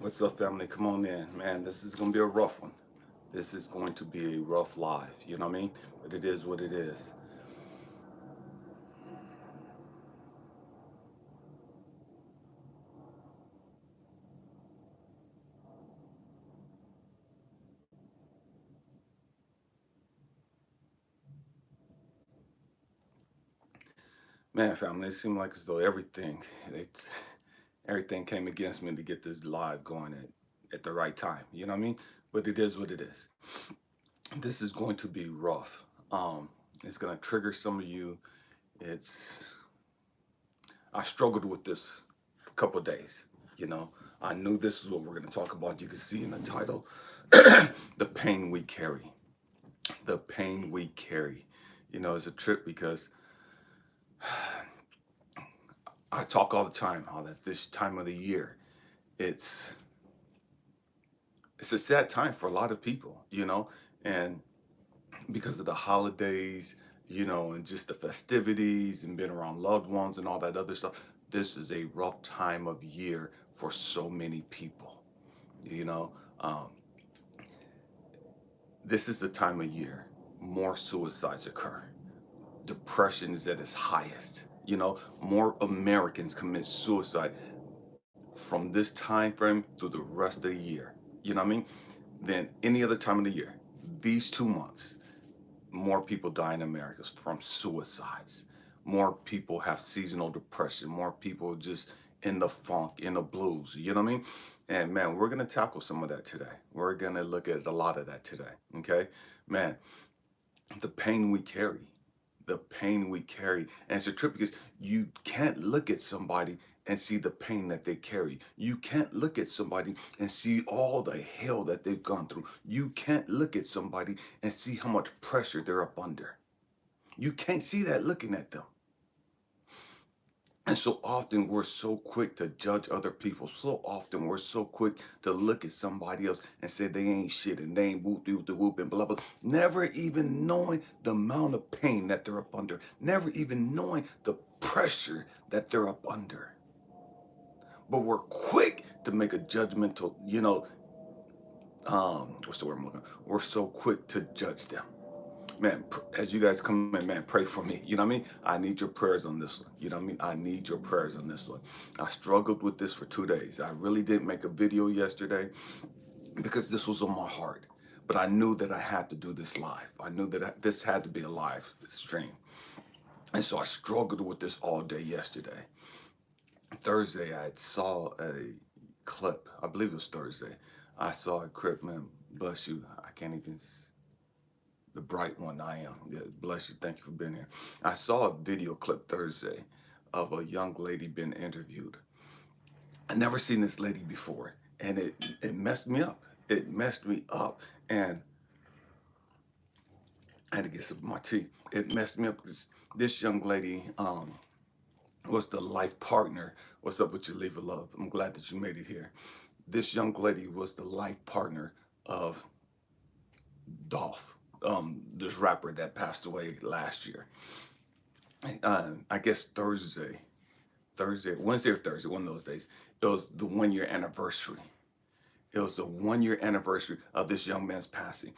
What's up, family? Come on in, man. This is gonna be a rough one. This is going to be a rough life. You know what I mean? But it is what it is. Man, family, it seemed like as though it, everything came against me to get this live going at the right time. You know what I mean? But it is what it is. This is going to be rough. It's gonna trigger some of you. It's I struggled with this for a couple of days. You know, I knew this is what we're gonna talk about. You can see in the title, the pain we carry. The pain we carry. You know, it's a trip because I talk all the time how that this time of the year, it's it's a sad time for a lot of people, and because of the holidays, and just the festivities and being around loved ones and all that other stuff. This is a rough time of year for so many people. You know, um, this is the time of year more suicides occur. Depression is at its highest. More Americans commit suicide from this time frame through the rest of the year. You know what I mean? Than any other time of the year. These 2 months, more people die in America from suicides. More people have seasonal depression. More people just in the funk, in the blues. You know what I mean? And man, we're gonna tackle some of that today. We're gonna look at a lot of that today. Okay, man, the pain we carry, the pain we carry. And it's a trip because you can't look at somebody and see the pain that they carry. You can't look at somebody and see all the hell that they've gone through. You can't look at somebody and see how much pressure they're up under. You can't see that looking at them. And so often we're so quick to judge other people. So often we're so quick to look at somebody else and say they ain't shit and they ain't whoop de whoop and blah blah. Never even knowing the amount of pain that they're up under. Never even knowing the pressure that they're up under. But we're quick to make a judgmental, what's the word I'm looking for? We're so quick to judge them. Man, as you guys come in, man, pray for me. You know what I mean? I need your prayers on this one. You know what I mean? I need your prayers on this one. I struggled with this for 2 days. I really didn't make a video yesterday because this was on my heart. But I knew that I had to do this live. I knew that this had to be a live stream. And so I struggled with this all day yesterday. Thursday, I saw a clip. I believe it was Thursday. I saw a clip, man, bless you. I can't even the bright one I am. Yeah, bless you. Thank you for being here. I saw a video clip Thursday of a young lady being interviewed. I never seen this lady before, and it messed me up. It messed me up, and I had to get some of my tea. It messed me up because this young lady was the life partner. What's up with you, Leave a Love? I'm glad that you made it here. This young lady was the life partner of Dolph, this rapper that passed away last year. I guess Wednesday or Thursday, one of those days. It was the 1 year anniversary. It was the 1 year anniversary of this young man's passing.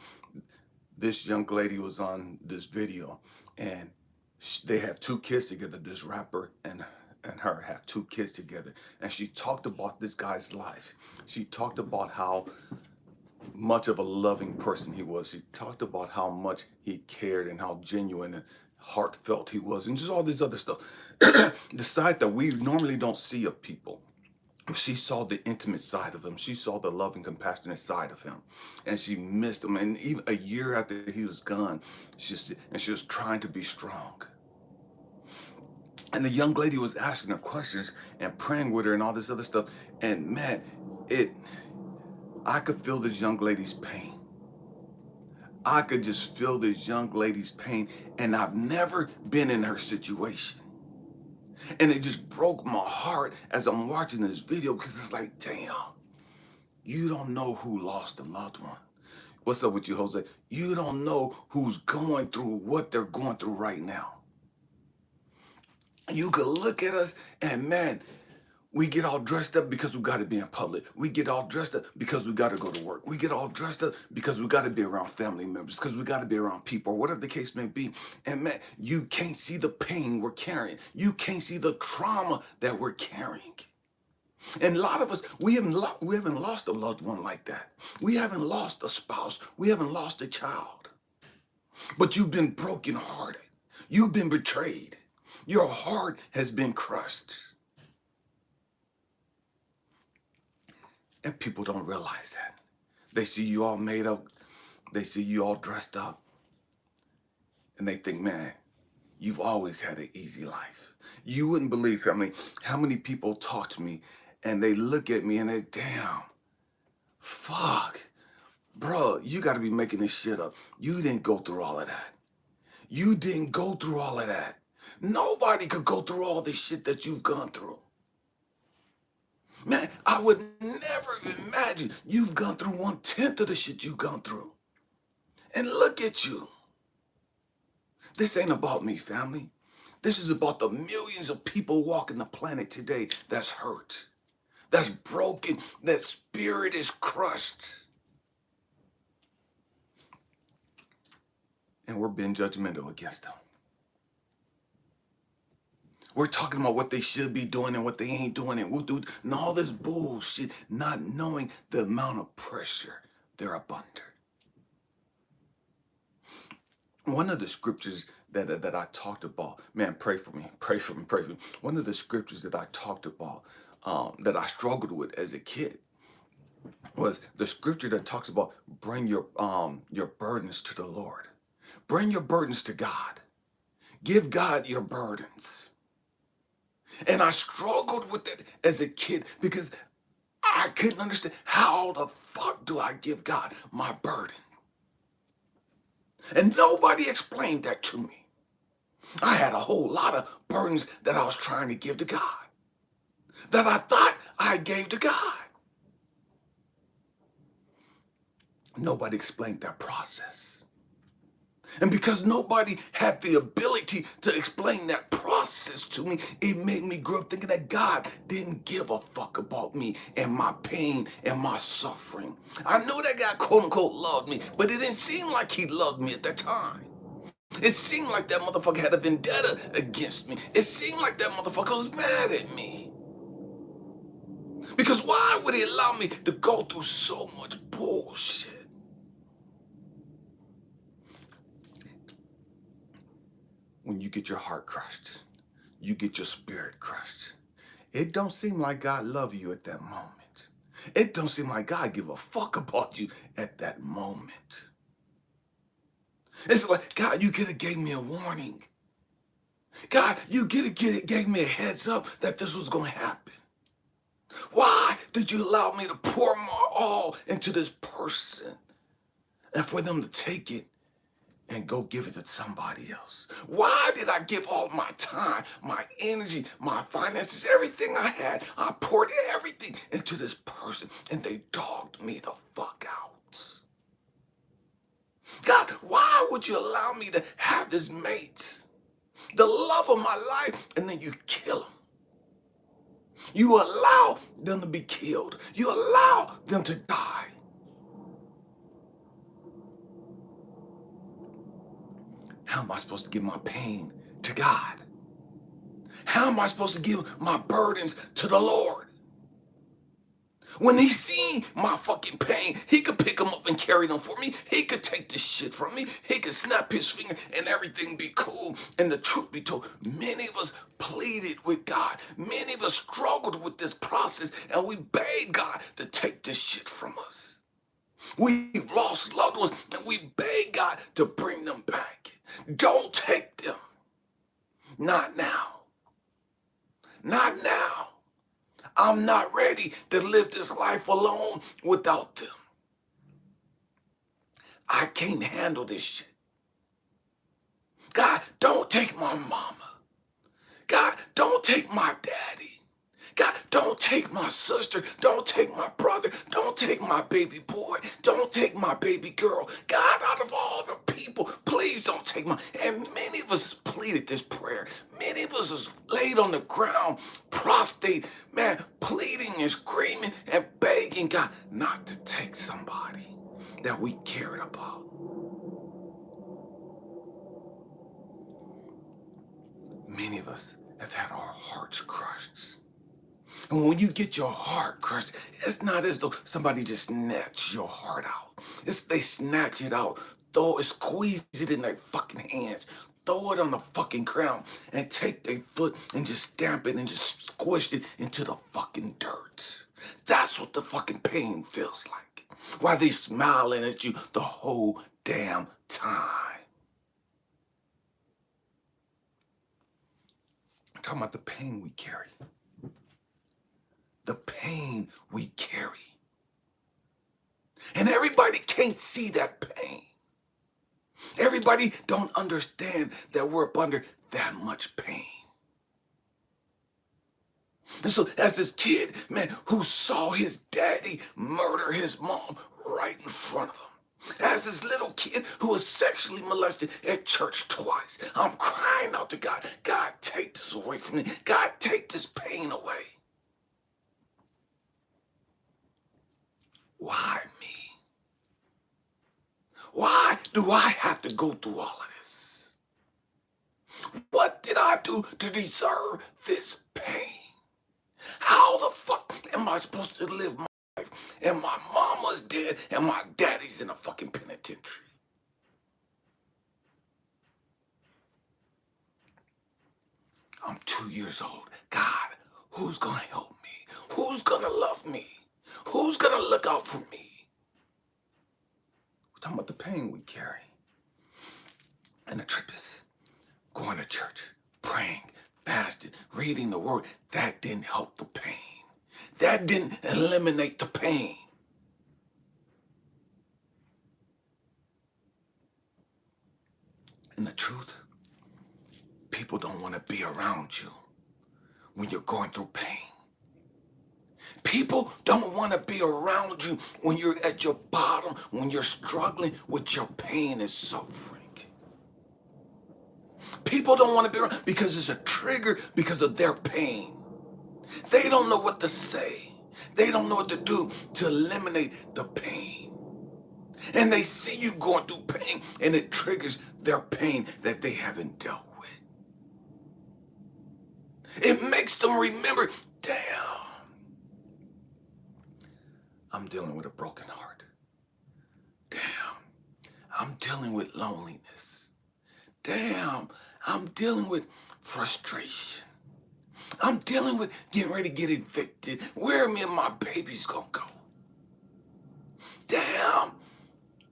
This young lady was on this video, and they have 2 kids together. This rapper and her have 2 kids together, and she talked about this guy's life. She talked about how much of a loving person he was. He talked about how much he cared and how genuine and heartfelt he was, and just all this other stuff. The side that we normally don't see of people. She saw the intimate side of him. She saw the loving, compassionate side of him, and she missed him. And even a year after he was gone, she was trying to be strong. And the young lady was asking her questions and praying with her and all this other stuff. And man, I could feel this young lady's pain. I could just feel this young lady's pain, and I've never been in her situation. And it just broke my heart as I'm watching this video because it's like, damn, you don't know who lost a loved one. What's up with you, Jose? You don't know who's going through what they're going through right now. You could look at us and man, We get all dressed up because we got to be in public. We get all dressed up because we got to go to work. We get all dressed up because we got to be around family members, because we got to be around people, or whatever the case may be. And man, you can't see the pain we're carrying. You can't see the trauma that we're carrying. And a lot of us, we haven't lost a loved one like that. We haven't lost a spouse. We haven't lost a child. But you've been brokenhearted. You've been betrayed. Your heart has been crushed. And people don't realize that. They see you all made up. They see you all dressed up. And they think, man, you've always had an easy life. You wouldn't believe, family, how many people talk to me and they look at me and they, damn, fuck, bro, you got to be making this shit up. You didn't go through all of that. You didn't go through all of that. Nobody could go through all this shit that you've gone through. Man, I would never imagine you've gone through 1/10 of the shit you've gone through. And look at you. This ain't about me, family. This is about the millions of people walking the planet today that's hurt, that's broken, that spirit is crushed. And we're being judgmental against them. We're talking about what they should be doing and what they ain't doing and we'll do and all this bullshit, not knowing the amount of pressure they're up under. One of the scriptures that I talked about, man, pray for me, pray for me, pray for me. One of the scriptures that I talked about, that I struggled with as a kid, was the scripture that talks about bring your burdens to the Lord. Bring your burdens to God. Give God your burdens. And I struggled with it as a kid because I couldn't understand how the fuck do I give God my burden? And nobody explained that to me. I had a whole lot of burdens that I was trying to give to God, that I thought I gave to God. Nobody explained that process. And because nobody had the ability to explain that process to me, it made me grow up thinking that God didn't give a fuck about me and my pain and my suffering. I knew that God, quote unquote, loved me, but it didn't seem like he loved me at that time. It seemed like that motherfucker had a vendetta against me. It seemed like that motherfucker was mad at me. Because why would he allow me to go through so much bullshit? When you get your heart crushed, you get your spirit crushed. It don't seem like God love you at that moment. It don't seem like God give a fuck about you at that moment. It's like, God, you could have gave me a warning. God, you gave me a heads up that this was going to happen. Why did you allow me to pour my all into this person and for them to take it and go give it to somebody else? Why did I give all my time, my energy, my finances, everything I had? I poured everything into this person and they dogged me the fuck out. God, why would you allow me to have this mate, the love of my life, and then you kill him? You allow them to be killed. You allow them to die. How am I supposed to give my pain to God? How am I supposed to give my burdens to the Lord? When he seen my fucking pain, he could pick them up and carry them for me. He could take this shit from me. He could snap his finger and everything be cool. And the truth be told, many of us pleaded with God. Many of us struggled with this process and we begged God to take this shit from us. We've lost loved ones and we beg God to bring them back. Don't take them. Not now. Not now. I'm not ready to live this life alone without them. I can't handle this shit. God, don't take my mama. God, don't take my daddy. God, don't take my sister. Don't take my brother. Don't take my baby boy. Don't take my baby girl. God, out of all the people, please don't take my. And many of us pleaded this prayer. Many of us is laid on the ground, prostrate, man, pleading and screaming and begging God not to take somebody that we cared about. Many of us have had our hearts crushed. And when you get your heart crushed, it's not as though somebody just snatched your heart out. It's they snatch it out, throw it, squeeze it in their fucking hands, throw it on the fucking ground, and take their foot and just stamp it and just squish it into the fucking dirt. That's what the fucking pain feels like. While they smiling at you the whole damn time. I'm talking about the pain we carry. The pain we carry. And everybody can't see that pain. Everybody don't understand that we're up under that much pain. And so as this kid, man, who saw his daddy murder his mom right in front of him. As this little kid who was sexually molested at church twice. I'm crying out to God, God, take this away from me. God, take this pain away. Why me? Why do I have to go through all of this? What did I do to deserve this pain? How the fuck am I supposed to live my life? And my mama's dead and my daddy's in a fucking penitentiary. I'm 2 years old. God, who's gonna help me? Who's gonna love me? Who's gonna look out for me? We're talking about the pain we carry. And the trip is going to church, praying, fasting, reading the word. That didn't help the pain. That didn't eliminate the pain. And the truth, people don't want to be around you when you're going through pain. People don't want to be around you when you're at your bottom, when you're struggling with your pain and suffering. People don't want to be around because it's a trigger because of their pain. They don't know what to say. They don't know what to do to eliminate the pain. And they see you going through pain and it triggers their pain that they haven't dealt with. It makes them remember, damn, I'm dealing with a broken heart. Damn, I'm dealing with loneliness. Damn, I'm dealing with frustration. I'm dealing with getting ready to get evicted. Where are me and my babies gonna go? Damn,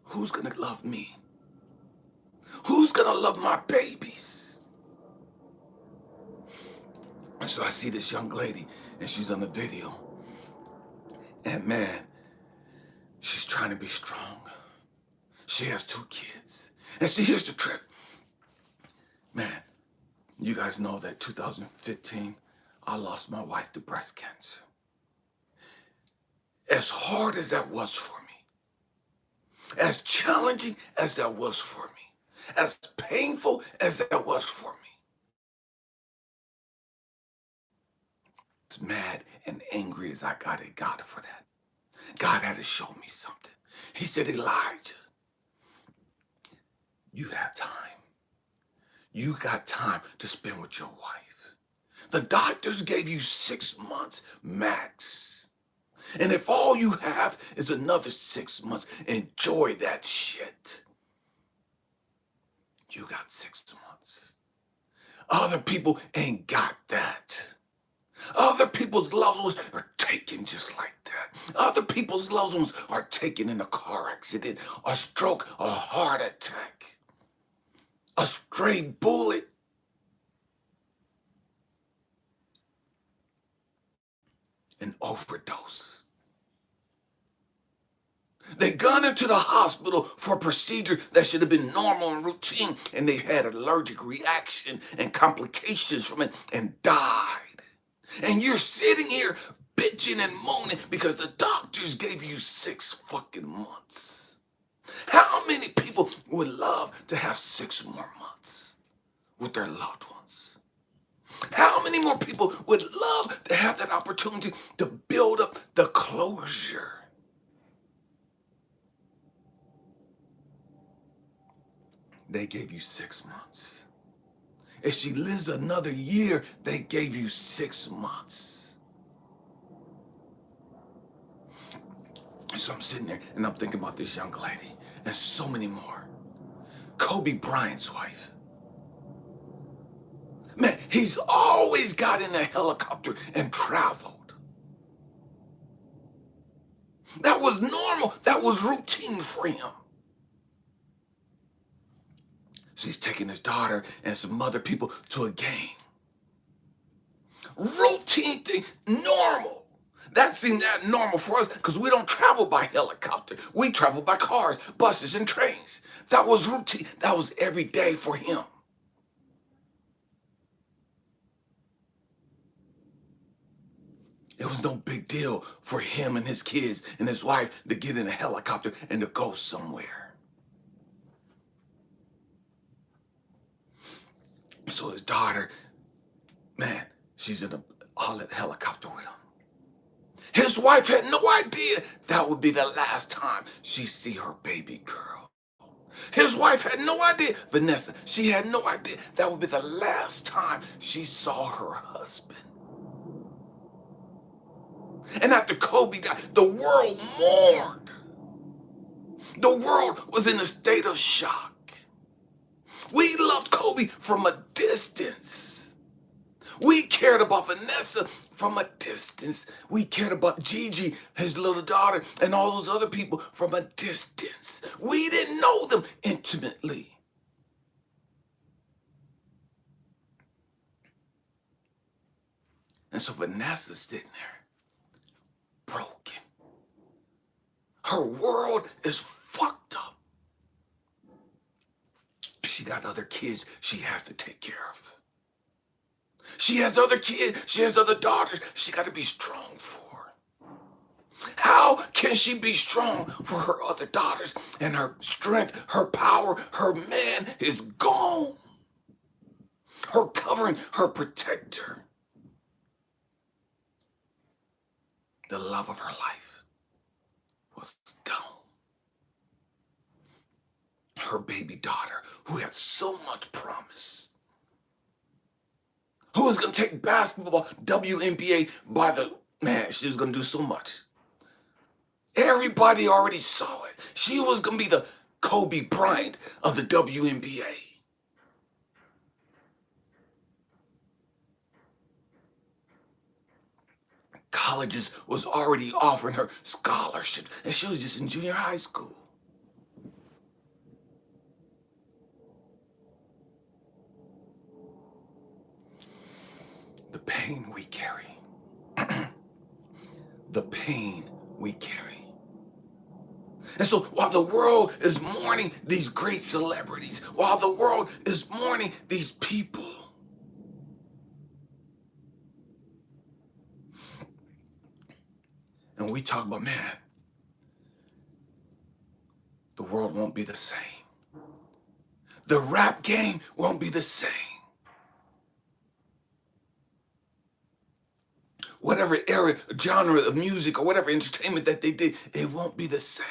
who's gonna love me? Who's gonna love my babies? And so I see this young lady and she's on the video. And man, she's trying to be strong. She has 2 kids. And see, here's the trip. Man, you guys know that 2015, I lost my wife to breast cancer. As hard as that was for me, as challenging as that was for me, as painful as that was for me, as mad and angry as I got at God for that, God had to show me something. He said, Elijah, you have time. You got time to spend with your wife. The doctors gave you 6 months max. And if all you have is another 6 months, enjoy that shit. You got 6 months. Other people ain't got that. Other people's loved ones are taken just like that. Other people's loved ones are taken in a car accident, a stroke, a heart attack, a stray bullet. An overdose. They gone into the hospital for a procedure that should have been normal and routine, and they had allergic reaction and complications from it and died. And you're sitting here bitching and moaning because the doctors gave you 6 fucking months. How many people would love to have 6 more months with their loved ones? How many more people would love to have that opportunity to build up the closure? They gave you 6 months. If she lives another year, they gave you 6 months. So I'm sitting there and I'm thinking about this young lady and so many more. Kobe Bryant's wife. Man, he's always got in a helicopter and traveled. That was normal. That was routine for him. She's taking his daughter and some other people to a game. Routine thing, normal. That seemed that normal for us because we don't travel by helicopter. We travel by cars, buses, and trains. That was routine. That was every day for him. It was no big deal for him and his kids and his wife to get in a helicopter and to go somewhere. So his daughter, man, she's in a helicopter with him. His wife had no idea that would be the last time she'd see her baby girl. His wife had no idea, Vanessa, she had no idea that would be the last time she saw her husband. And after Kobe died, the world mourned. The world was in a state of shock. We loved Kobe from a distance. We cared about Vanessa from a distance. We cared about Gigi, his little daughter, and all those other people from a distance. We didn't know them intimately. And so Vanessa's sitting there, broken. Her world is fucked up. She got other kids she has to take care of. She has other kids, she has other daughters she got to be strong for. How can she be strong for her other daughters and her strength, her power, her man is gone? Her covering, her protector, the love of her life was gone. Her baby daughter, who had so much promise, who was going to take basketball, WNBA by the, man, she was going to do so much. Everybody already saw it. She was going to be the Kobe Bryant of the WNBA. Colleges was already offering her scholarships, and she was just in junior high school. The pain we carry. The pain we carry. And so while the world is mourning these great celebrities, while the world is mourning these people, and we talk about, man, the world won't be the same. The rap game won't be the same. Whatever era, genre of music or whatever entertainment that they did, it won't be the same.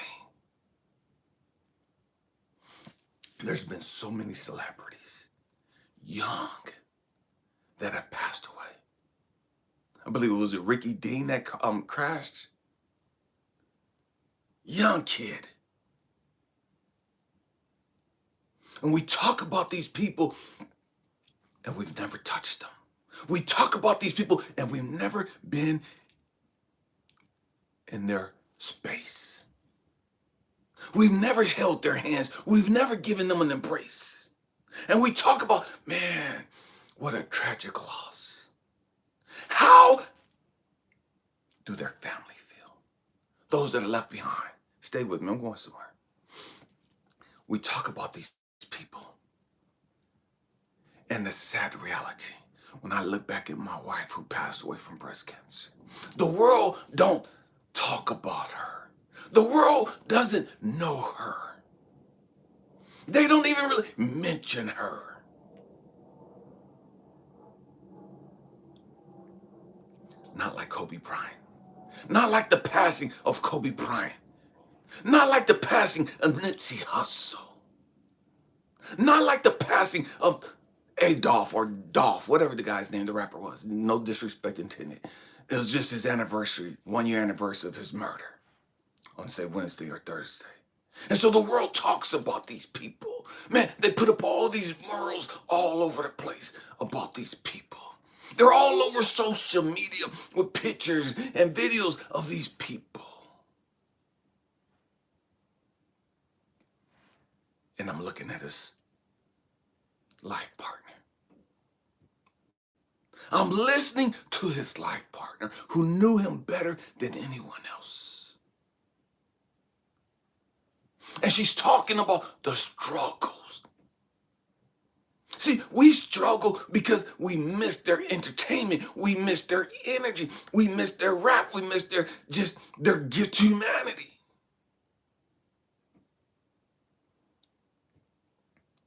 There's been so many celebrities, young, that have passed away. I believe it was Ricky Dean that crashed. Young kid. And we talk about these people and we've never touched them. We talk about these people and we've never been in their space. We've never held their hands. We've never given them an embrace. And we talk about, man, what a tragic loss. How do their family feel? Those that are left behind. Stay with me, I'm going somewhere. We talk about these people and the sad reality. when I look back at my wife who passed away from breast cancer. The world don't talk about her. The world doesn't know her. They don't even really mention her. Not like Kobe Bryant. Not like the passing of Kobe Bryant. Not like the passing of Nipsey Hussle. Not like the passing of Adolf or Dolph, whatever the guy's name, the rapper was. No disrespect intended. It was just his anniversary, 1 year anniversary of his murder on, say, Wednesday or Thursday. And so the world talks about these people. Man, they put up all these murals all over the place about these people. They're all over social media with pictures and videos of these people. And I'm looking at his life partner. I'm listening to his life partner who knew him better than anyone else. And she's talking about the struggles. See, we struggle because we miss their entertainment. We miss their energy. We miss their rap. We miss their gift to humanity.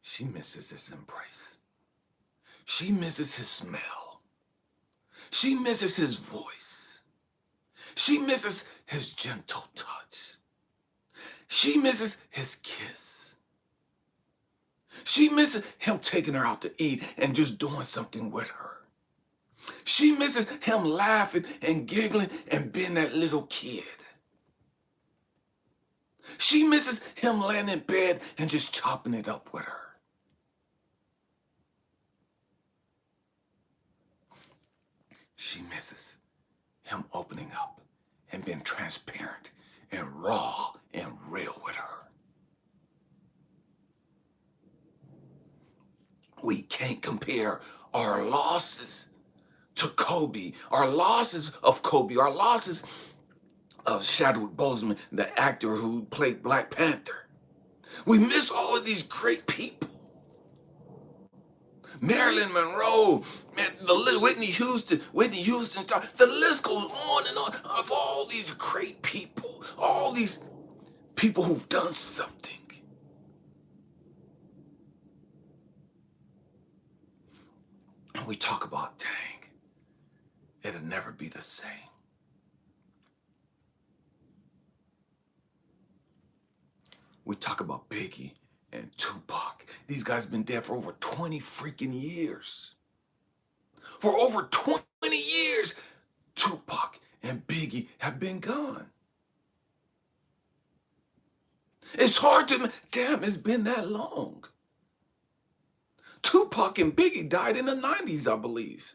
She misses his embrace. She misses his smell. She misses his voice. She misses his gentle touch. She misses his kiss. She misses him taking her out to eat and just doing something with her. She misses him laughing and giggling and being that little kid. She misses him laying in bed and just chopping it up with her. She misses him opening up and being transparent and raw and real with her. We can't compare our losses to Kobe, our losses of Kobe, our losses of Chadwick Boseman, the actor who played Black Panther. We miss all of these great people. Marilyn Monroe, man, Whitney Houston, the list goes on and on of all these great people, all these people who've done something. And we talk about, dang, it'll never be the same. We talk about Biggie and Tupac. These guys have been dead for over 20 freaking years. For over 20 years, Tupac and Biggie have been gone. It's hard to, damn, it's been that long. Tupac and Biggie died in the 90s, I believe.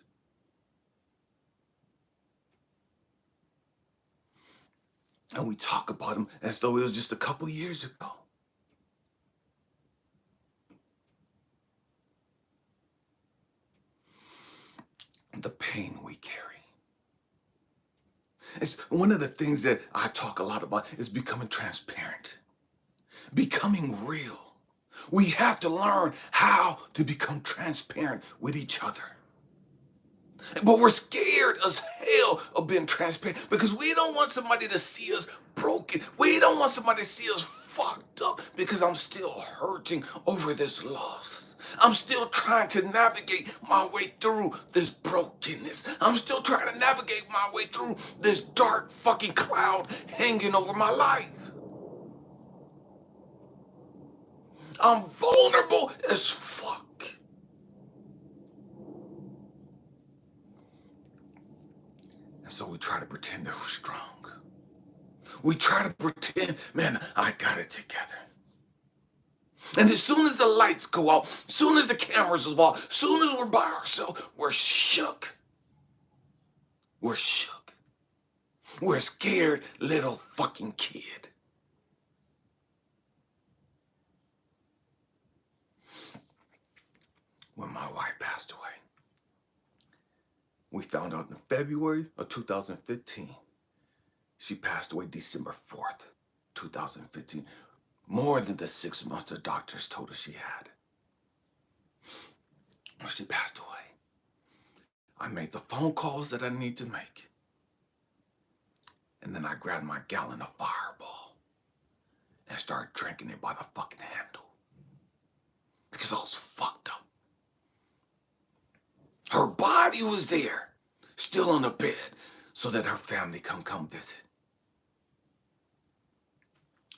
And we talk about them as though it was just a couple years ago. The pain we carry. It's one of the things that I talk a lot about is becoming transparent, becoming real. We have to learn how to become transparent with each other. But we're scared as hell of being transparent because we don't want somebody to see us broken. We don't want somebody to see us fucked up because I'm still hurting over this loss. I'm still trying to navigate my way through this brokenness. I'm still trying to navigate my way through this dark fucking cloud hanging over my life. I'm vulnerable as fuck. And so we try to pretend that we're strong. We try to pretend, man, I got it together. And as soon as the lights go out, as soon as the cameras are off, as soon as we're by ourselves, we're shook. We're shook. We're a scared little fucking kid. When my wife passed away, we found out in February of 2015. She passed away December 4th, 2015. More than the 6 months the doctors told us she had. She passed away. I made the phone calls that I need to make. And then I grabbed my gallon of Fireball and started drinking it by the fucking handle. Because I was fucked up. Her body was there, still on the bed, so that her family come visit.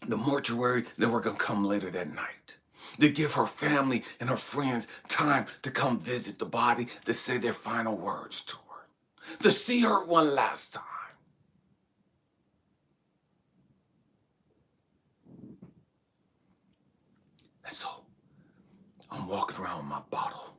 The mortuary, they were gonna come later that night to give her family and her friends time to come visit the body, to say their final words to her, to see her one last time. And so I'm walking around with my bottle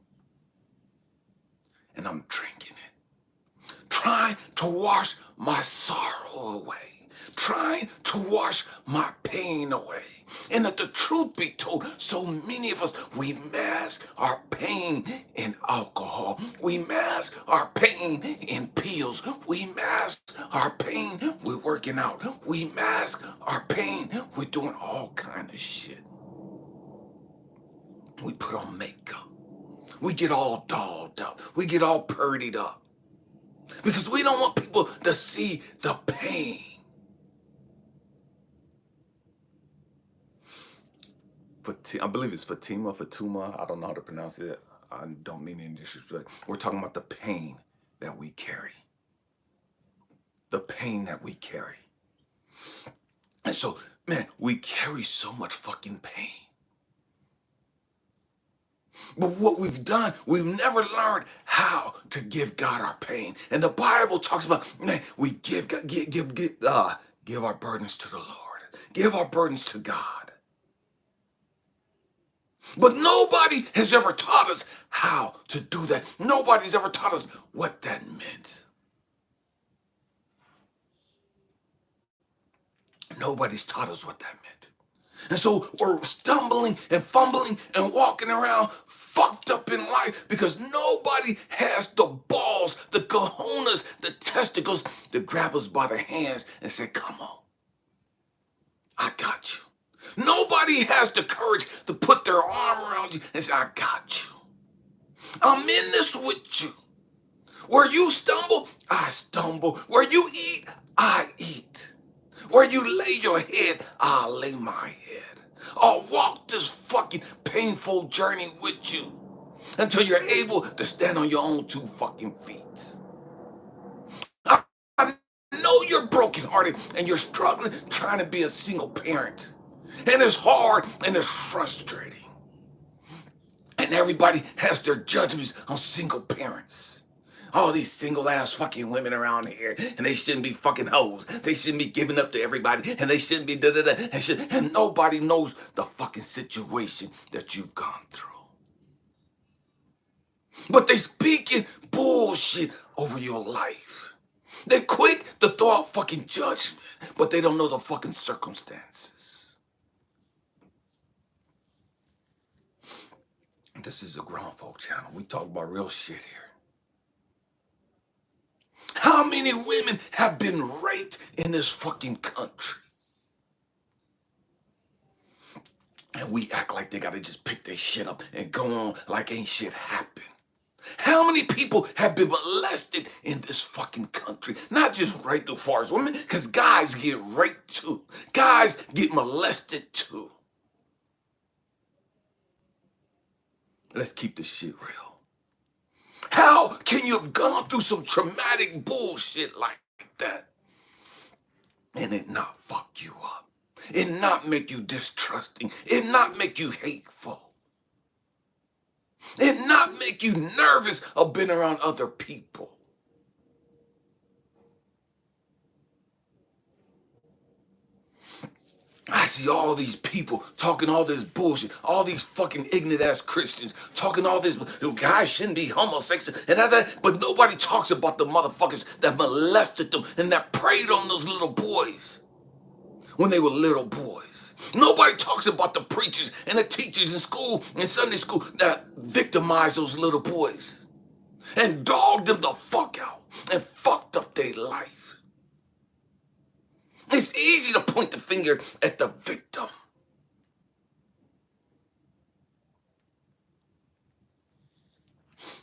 and I'm drinking it, trying to wash my sorrow away, trying to wash my pain away. And that the truth be told, so many of us, we mask our pain in alcohol. We mask our pain in pills. We mask our pain with working out. We mask our pain with doing all kind of shit. We put on makeup. We get all dolled up. We get all purdied up. Because we don't want people to see the pain. I believe it's Fatuma. I don't know how to pronounce it. I don't mean any disrespect. We're talking about the pain that we carry. The pain that we carry. And so, man, we carry so much fucking pain. But what we've done, we've never learned how to give God our pain. And the Bible talks about, man, we give our burdens to the Lord. Give our burdens to God. But nobody has ever taught us how to do that. Nobody's ever taught us what that meant. Nobody's taught us what that meant. And so we're stumbling and fumbling and walking around fucked up in life because nobody has the balls, the cojones, the testicles to grab us by the hands and say, come on, I got you. Nobody has the courage to put their arm around you and say, I got you. I'm in this with you. Where you stumble, I stumble. Where you eat, I eat. Where you lay your head, I'll lay my head. I'll walk this fucking painful journey with you until you're able to stand on your own 2 fucking feet. I know you're brokenhearted and you're struggling trying to be a single parent. And it's hard and it's frustrating. And everybody has their judgments on single parents. All these single ass fucking women around here, and they shouldn't be fucking hoes. They shouldn't be giving up to everybody, and they shouldn't be and nobody knows the fucking situation that you've gone through. But they speaking bullshit over your life. They're quick to throw out fucking judgment, but they don't know the fucking circumstances. This is a grown folk channel. We talk about real shit here. How many women have been raped in this fucking country? And we act like they gotta just pick their shit up and go on like ain't shit happened. How many people have been molested in this fucking country? Not just raped as far as women, because guys get raped too. Guys get molested too. Let's keep this shit real. How can you have gone through some traumatic bullshit like that and it not fuck you up? It not make you distrusting? It not make you hateful? It not make you nervous of being around other people? I see all these people talking all this bullshit, all these fucking ignorant ass Christians talking all this, guys shouldn't be homosexual and that, but nobody talks about the motherfuckers that molested them and that preyed on those little boys when they were little boys. Nobody talks about the preachers and the teachers in school and Sunday school that victimized those little boys and dogged them the fuck out and fucked up their life. It's easy to point the finger at the victim.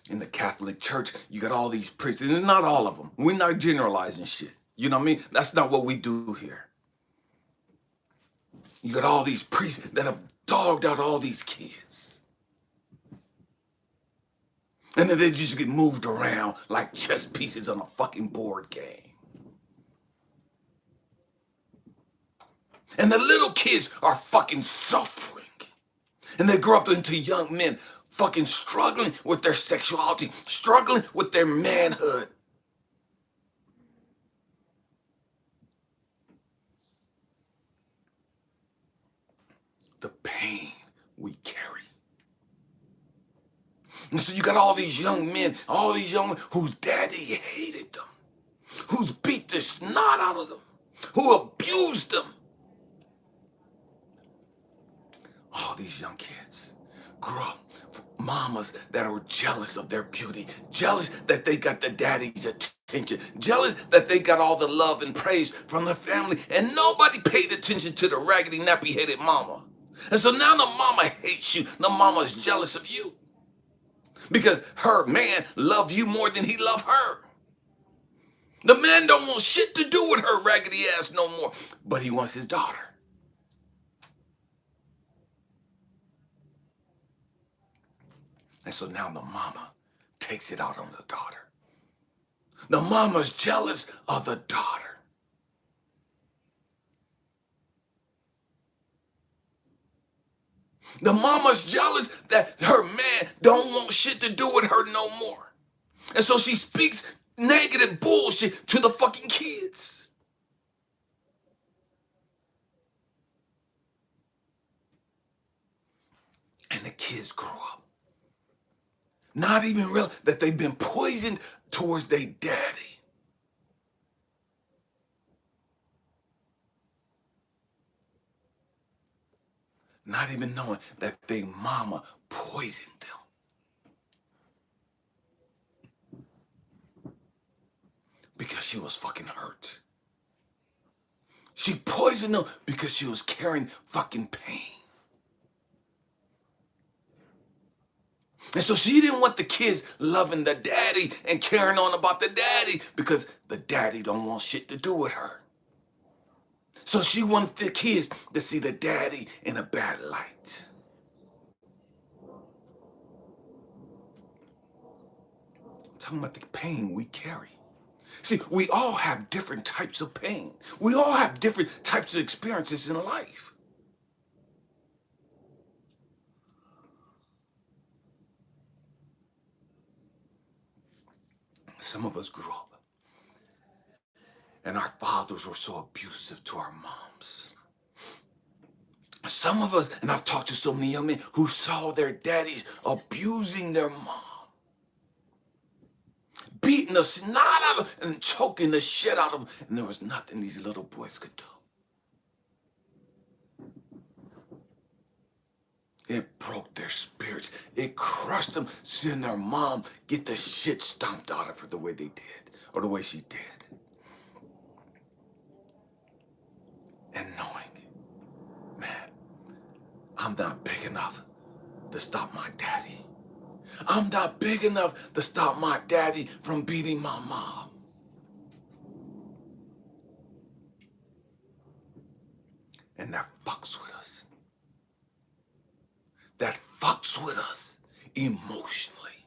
In the Catholic Church, you got all these priests, and not all of them. We're not generalizing shit. You know what I mean? That's not what we do here. You got all these priests that have dogged out all these kids. And then they just get moved around like chess pieces on a fucking board game. And the little kids are fucking suffering. And they grow up into young men fucking struggling with their sexuality, struggling with their manhood. The pain we carry. And so you got all these young men, all these young men whose daddy hated them, who's beat the snot out of them, who abused them. All these young kids grew up mamas that are jealous of their beauty, jealous that they got the daddy's attention, jealous that they got all the love and praise from the family, and nobody paid attention to the raggedy, nappy-headed mama. And so now the mama hates you. The mama is jealous of you because her man loved you more than he loved her. The man don't want shit to do with her raggedy ass no more, but he wants his daughter. And so now the mama takes it out on the daughter. The mama's jealous of the daughter. The mama's jealous that her man don't want shit to do with her no more. And so she speaks negative bullshit to the fucking kids. And the kids grow up not even real that they've been poisoned towards their daddy. Not even knowing that their mama poisoned them. Because she was fucking hurt. She poisoned them because she was carrying fucking pain. And so she didn't want the kids loving the daddy and caring on about the daddy because the daddy don't want shit to do with her. So she wanted the kids to see the daddy in a bad light. I'm talking about the pain we carry. See, we all have different types of pain. We all have different types of experiences in life. Some of us grew up, and our fathers were so abusive to our moms. Some of us, and I've talked to so many young men who saw their daddies abusing their mom, beating the snot out of them and choking the shit out of them, and there was nothing these little boys could do. It broke their spirits. It crushed them seeing their mom get the shit stomped out of her the way they did, or the way she did. And knowing, man, I'm not big enough to stop my daddy. I'm not big enough to stop my daddy from beating my mom. And that fucks with us. That fucks with us emotionally.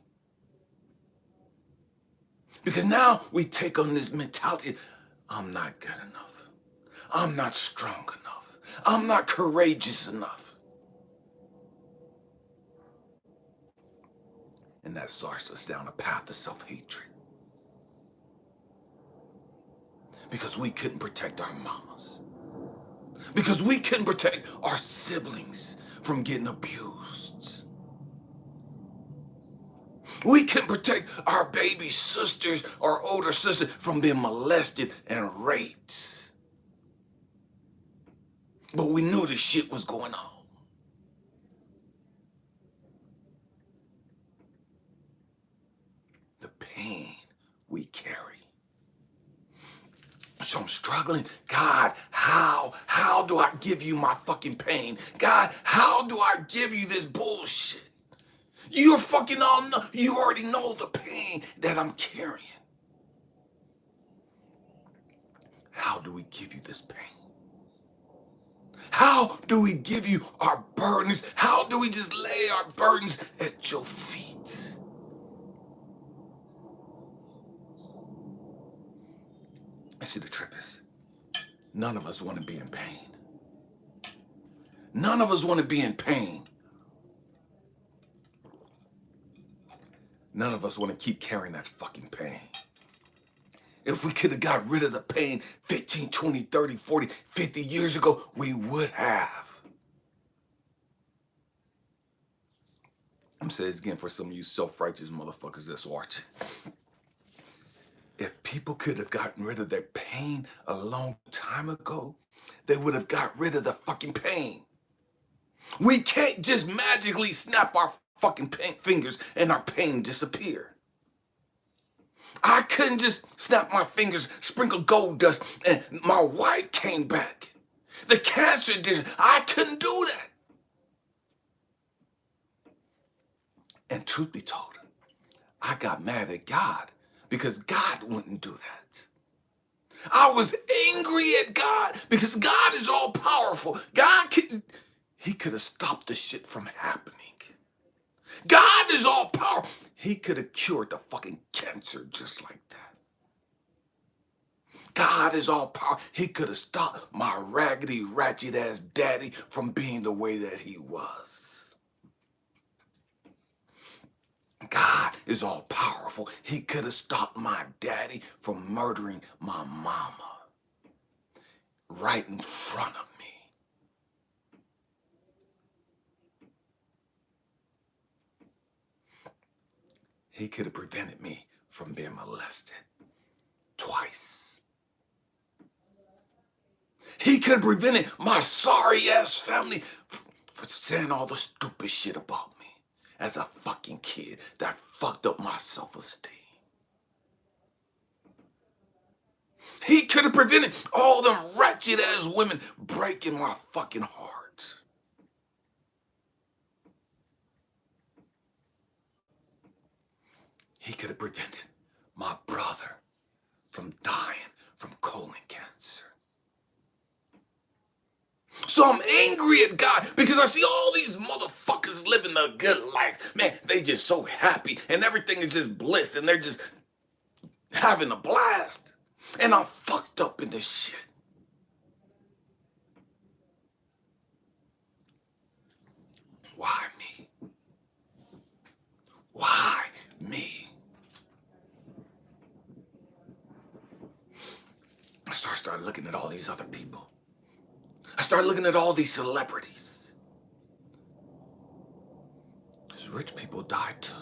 Because now we take on this mentality, I'm not good enough. I'm not strong enough. I'm not courageous enough. And that starts us down a path of self-hatred. Because we couldn't protect our mamas. Because we couldn't protect our siblings from getting abused. We can protect our baby sisters or older sisters from being molested and raped. But we knew the shit was going on. The pain we carry. So I'm struggling. God, how do I give you my fucking pain? God, how do I give you this bullshit? You're fucking all know. You already know the pain that I'm carrying. How do we give you this pain? How do we give you our burdens? How do we just lay our burdens at your feet? And see, the trip is, none of us want to be in pain. None of us want to be in pain. None of us want to keep carrying that fucking pain. If we could have got rid of the pain 15, 20, 30, 40, 50 years ago, we would have. I'm saying this again for some of you self-righteous motherfuckers that's watching. If people could have gotten rid of their pain a long time ago, they would have got rid of the fucking pain. We can't just magically snap our fucking fingers and our pain disappear. I couldn't just snap my fingers, sprinkle gold dust, and my white came back. The cancer did. I couldn't do that. And truth be told, I got mad at God because God wouldn't do that. I was angry at God because God is all powerful. He could have stopped the shit from happening. God is all powerful. He could have cured the fucking cancer just like that. God is all powerful. He could have stopped my raggedy, ratchet ass daddy from being the way that he was. God is all powerful. He could have stopped my daddy from murdering my mama right in front of me. He could have prevented me from being molested twice. He could have prevented my sorry ass family for saying all the stupid shit about me as a fucking kid that fucked up my self-esteem. He could have prevented all them wretched ass women breaking my fucking heart. He could have prevented my brother from dying from colon cancer. So I'm angry at God because I see all these motherfuckers living a good life. Man, they just so happy and everything is just bliss and they're just having a blast. And I'm fucked up in this shit. Why me? Why me? I started looking at all these other people. I started looking at all these celebrities. Because rich people die too.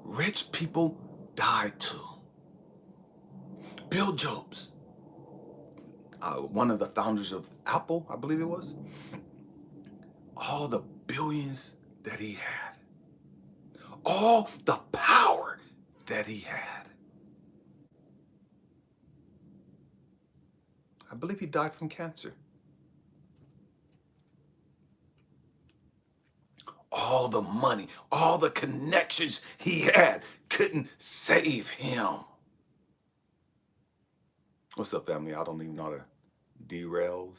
Rich people die too. Bill Jobs, one of the founders of Apple, I believe it was, all the billions that he had, all the power that he had. I believe he died from cancer. All the money, all the connections he had couldn't save him. What's up, family? I don't even know how to derail.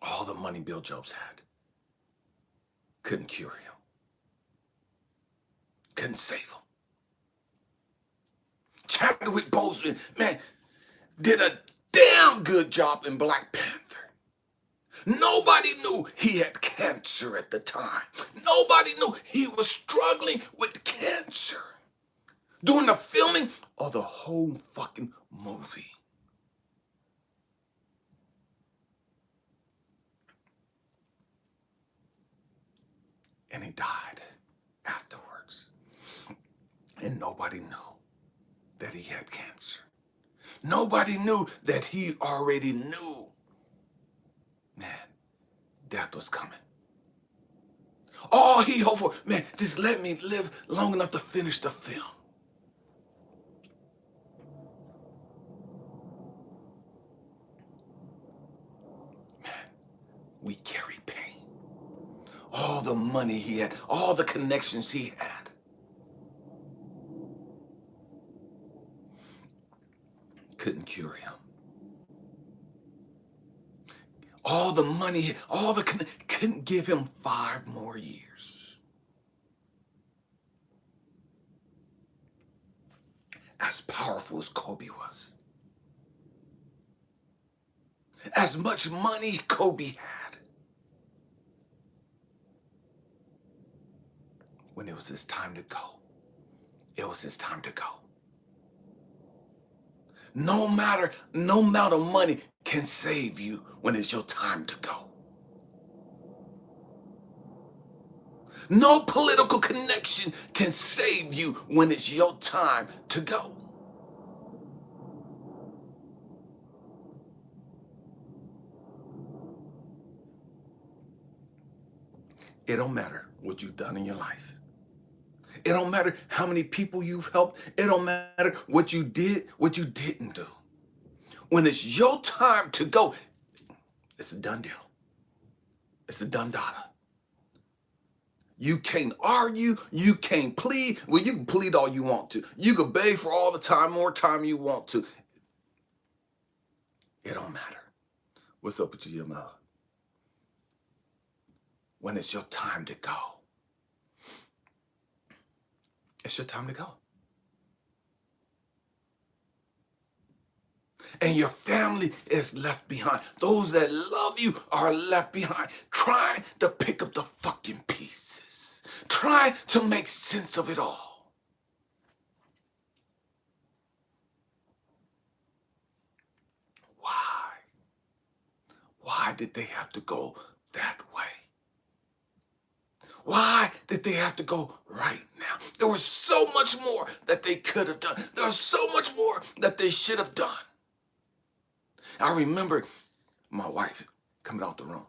All the money Bill Jobs had couldn't cure him. Couldn't save him. Chadwick Boseman, man, did a damn good job in Black Panther. Nobody knew he had cancer at the time. Nobody knew he was struggling with cancer during the filming of the whole fucking movie. And he died afterwards. And nobody knew that he had cancer. Nobody knew that he already knew. Man, death was coming. All he hoped for, man, just let me live long enough to finish the film. Man, we carry pain. All the money he had, all the connections he had, couldn't cure him. All the money, couldn't give him 5 more years. As powerful as Kobe was, as much money Kobe had, when it was his time to go, it was his time to go. No amount of money can save you when it's your time to go. No political connection can save you when it's your time to go. It don't matter what you've done in your life. It don't matter how many people you've helped. It don't matter what you did, what you didn't do. When it's your time to go, it's a done deal. It's a done data. You can't argue. You can't plead. Well, you can plead all you want to. You can beg for all the time, more time you want to. It don't matter. What's up with you, Yamela? When it's your time to go, it's your time to go. And your family is left behind. Those that love you are left behind, trying to pick up the fucking pieces, trying to make sense of it all. Why? Why did they have to go that way? Why did they have to go right now? There was so much more that they could have done. There was so much more that they should have done. I remember my wife coming out the room.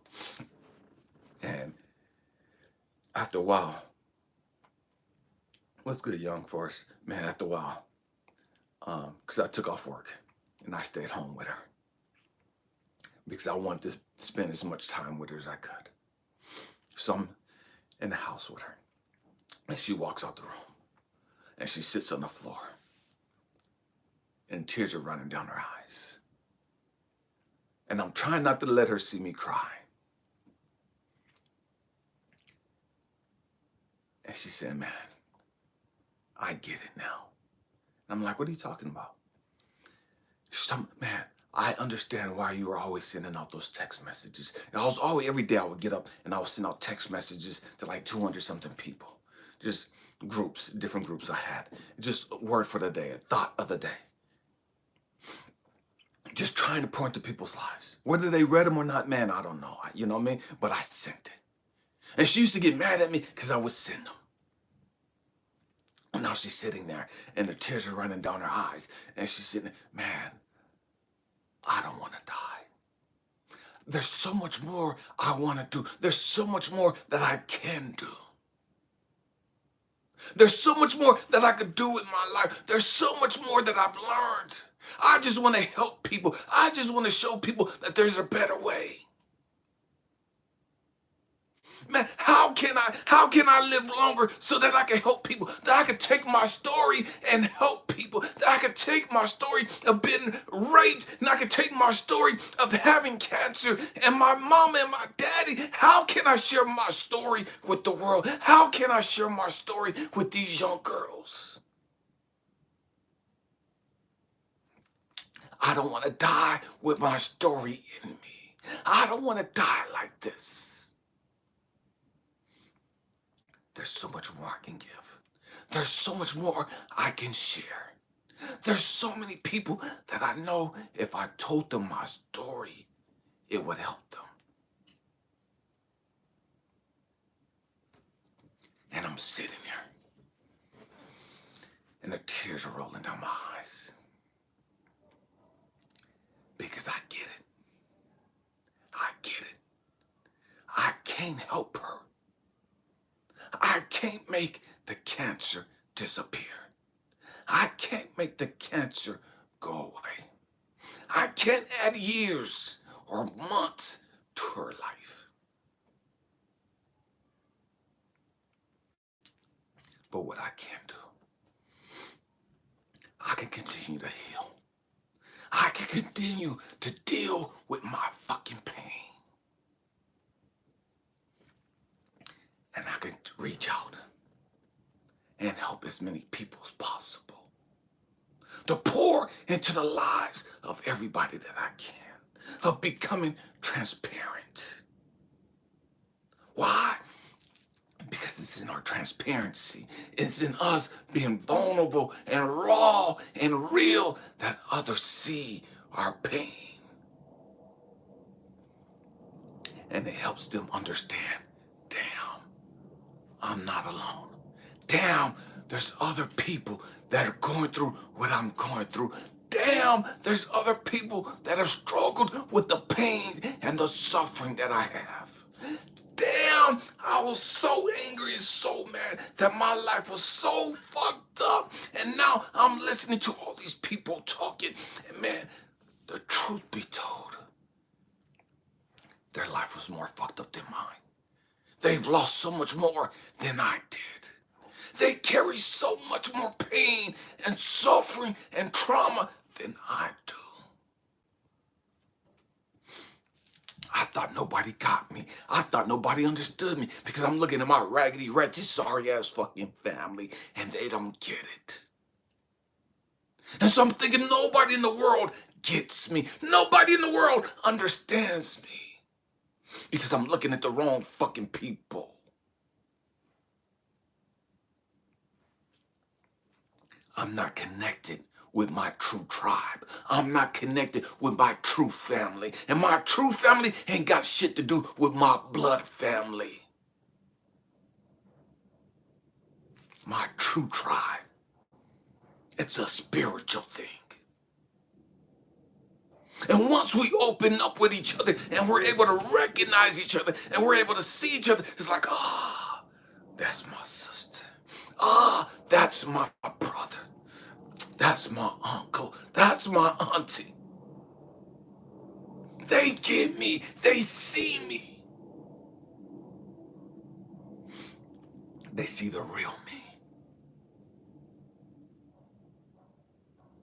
And after a while, what's good, young force? Man, after a while, because I took off work and I stayed home with her because I wanted to spend as much time with her as I could. So I'm in the house with her, and she walks out the room, and she sits on the floor, and tears are running down her eyes. And I'm trying not to let her see me cry. And she said, man, I get it now. And I'm like, what are you talking about? She's talking, man, I understand why you were always sending out those text messages. And I was always, every day I would get up and I would send out text messages to like 200 something people. Just groups, different groups I had. Just a word for the day, a thought of the day. Just trying to point to people's lives. Whether they read them or not, man, I don't know. You know what I mean? But I sent it. And she used to get mad at me because I would send them. And now she's sitting there and the tears are running down her eyes. And she's sitting there, man, I don't want to die. There's so much more I want to do. There's so much more that I can do. There's so much more that I could do with my life. There's so much more that I've learned. I just want to help people. I just want to show people that there's a better way. Man, how can I live longer so that I can help people, that I can take my story and help people, that I can take my story of being raped, and I can take my story of having cancer, and my mama and my daddy, how can I share my story with the world? How can I share my story with these young girls? I don't want to die with my story in me. I don't want to die like this. There's so much more I can give. There's so much more I can share. There's so many people that I know if I told them my story, it would help them. And I'm sitting there, and the tears are rolling down my eyes. Because I get it. I get it. I can't help her. I can't make the cancer disappear. I can't make the cancer go away. I can't add years or months to her life. But what I can do, I can continue to heal. I can continue to deal with my fucking pain. And I can reach out and help as many people as possible. To pour into the lives of everybody that I can. Of becoming transparent. Why? Because it's in our transparency. It's in us being vulnerable and raw and real that others see our pain. And it helps them understand, damn, I'm not alone. Damn, there's other people that are going through what I'm going through. Damn, there's other people that have struggled with the pain and the suffering that I have. Damn, I was so angry and so mad that my life was so fucked up. And now I'm listening to all these people talking. And man, the truth be told, their life was more fucked up than mine. They've lost so much more than I did. They carry so much more pain and suffering and trauma than I do. I thought nobody got me. I thought nobody understood me because I'm looking at my raggedy, wretched, sorry-ass fucking family and they don't get it. And so I'm thinking nobody in the world gets me. Nobody in the world understands me because I'm looking at the wrong fucking people. I'm not connected with my true tribe. I'm not connected with my true family. And my true family ain't got shit to do with my blood family. My true tribe, it's a spiritual thing. And once we open up with each other and we're able to recognize each other and we're able to see each other, it's like, that's my sister. That's my brother. That's my uncle. That's my auntie. They get me. They see me. They see the real me.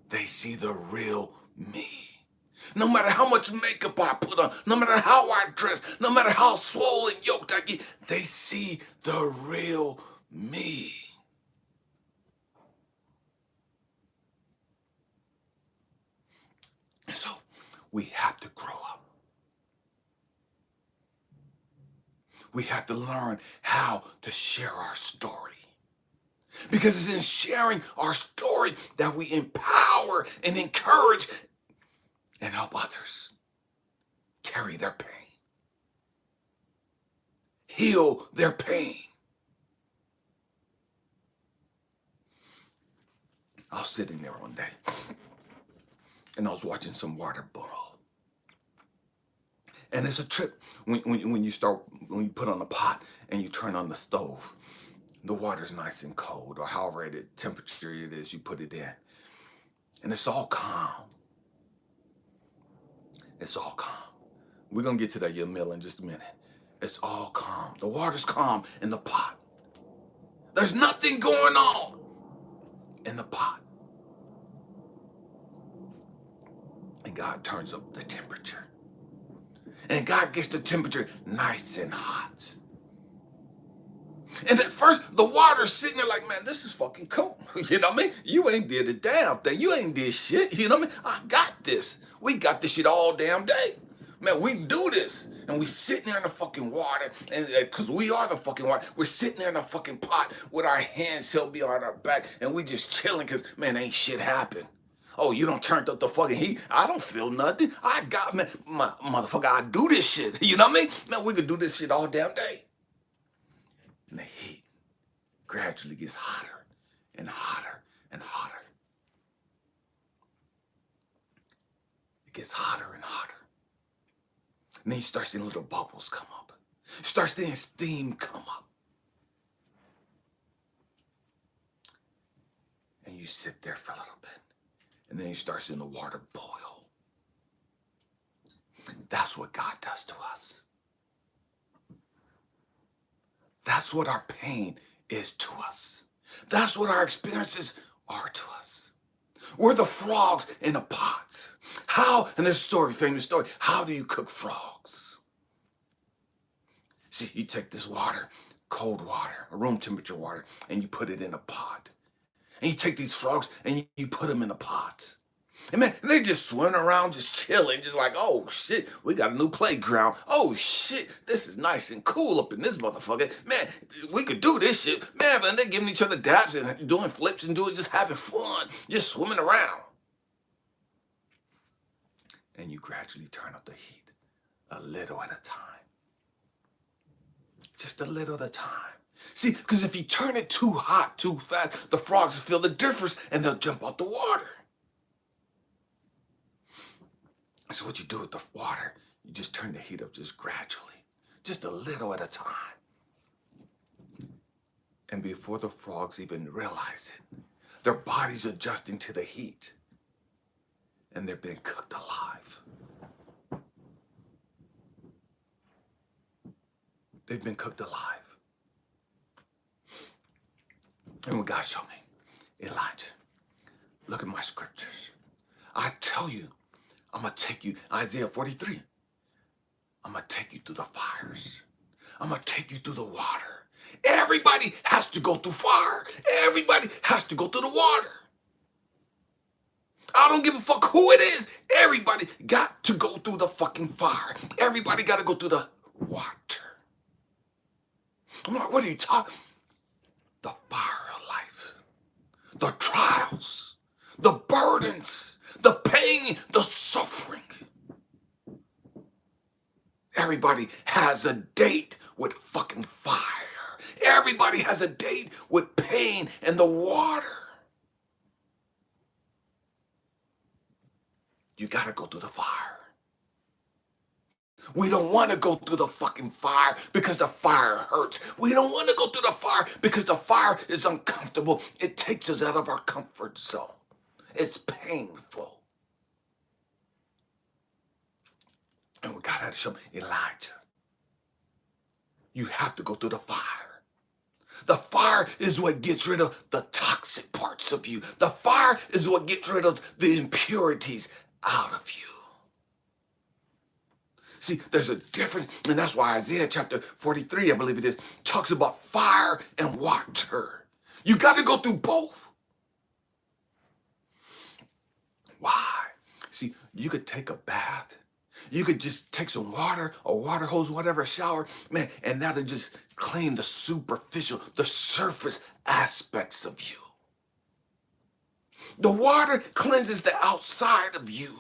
They see the real me. No matter how much makeup I put on, no matter how I dress, no matter how swollen, yoked I get, they see the real me. And so we have to grow up. We have to learn how to share our story. Because it's in sharing our story that we empower and encourage and help others carry their pain, heal their pain. I was sitting there one day and I was watching some water boil. And it's a trip when you put on a pot and you turn on the stove. The water's nice and cold, or however the temperature it is you put it in. And it's all calm. It's all calm. We're going to get to that your meal in just a minute. It's all calm. The water's calm in the pot. There's nothing going on in the pot. And God turns up the temperature. And God gets the temperature nice and hot. And at first, the water's sitting there like, man, this is fucking cool. You know what I mean? You ain't did a damn thing. You ain't did shit. You know what I mean? I got this. We got this shit all damn day. Man, we do this. And we sitting there in the fucking water. And because we are the fucking water. We're sitting there in the fucking pot with our hands held behind our back. And we just chilling because, man, ain't shit happen. Oh, you don't turn up the fucking heat? I don't feel nothing. I got, man, motherfucker, I do this shit. You know what I mean? Man, we could do this shit all damn day. And the heat gradually gets hotter and hotter and hotter. It gets hotter and hotter. And then you start seeing little bubbles come up. You start seeing steam come up. And you sit there for a little bit. And then you start seeing the water boil. That's what God does to us. That's what our pain is to us. That's what our experiences are to us. We're the frogs in the pots. How, in this story, famous story, how do you cook frogs? See, you take this water, cold water, room temperature water, and you put it in a pot. And you take these frogs and you put them in a pot. And man, they just swimming around, just chilling, just like, oh shit, we got a new playground. Oh shit, this is nice and cool up in this motherfucker. Man, we could do this shit. Man, they're giving each other dabs and doing flips and just having fun, just swimming around. And you gradually turn up the heat a little at a time. Just a little at a time. See, because if you turn it too hot, too fast, the frogs feel the difference and they'll jump out the water. So what you do with the water, you just turn the heat up just gradually, just a little at a time. And before the frogs even realize it, their body's adjusting to the heat and they're being cooked alive. They've been cooked alive. And what God showed me, Elijah, look at my scriptures. I tell you, I'm going to take you, Isaiah 43. I'm going to take you through the fires. I'm going to take you through the water. Everybody has to go through fire. Everybody has to go through the water. I don't give a fuck who it is. Everybody got to go through the fucking fire. Everybody got to go through the water. I'm like, what are you talking? The fire of life. The trials. The burdens. The pain. The suffering. Everybody has a date with fucking fire. Everybody has a date with pain and the water. You gotta go through the fire. We don't want to go through the fucking fire because the fire hurts. We don't want to go through the fire because the fire is uncomfortable. It takes us out of our comfort zone. It's painful. And what God had to show me, Elijah, you have to go through the fire. The fire is what gets rid of the toxic parts of you. The fire is what gets rid of the impurities out of you. See, there's a difference, and that's why Isaiah chapter 43, I believe it is, talks about fire and water. You got to go through both. Why? See, you could take a bath. You could just take some water, a water hose, whatever, a shower, man, and that'll just clean the superficial, the surface aspects of you. The water cleanses the outside of you.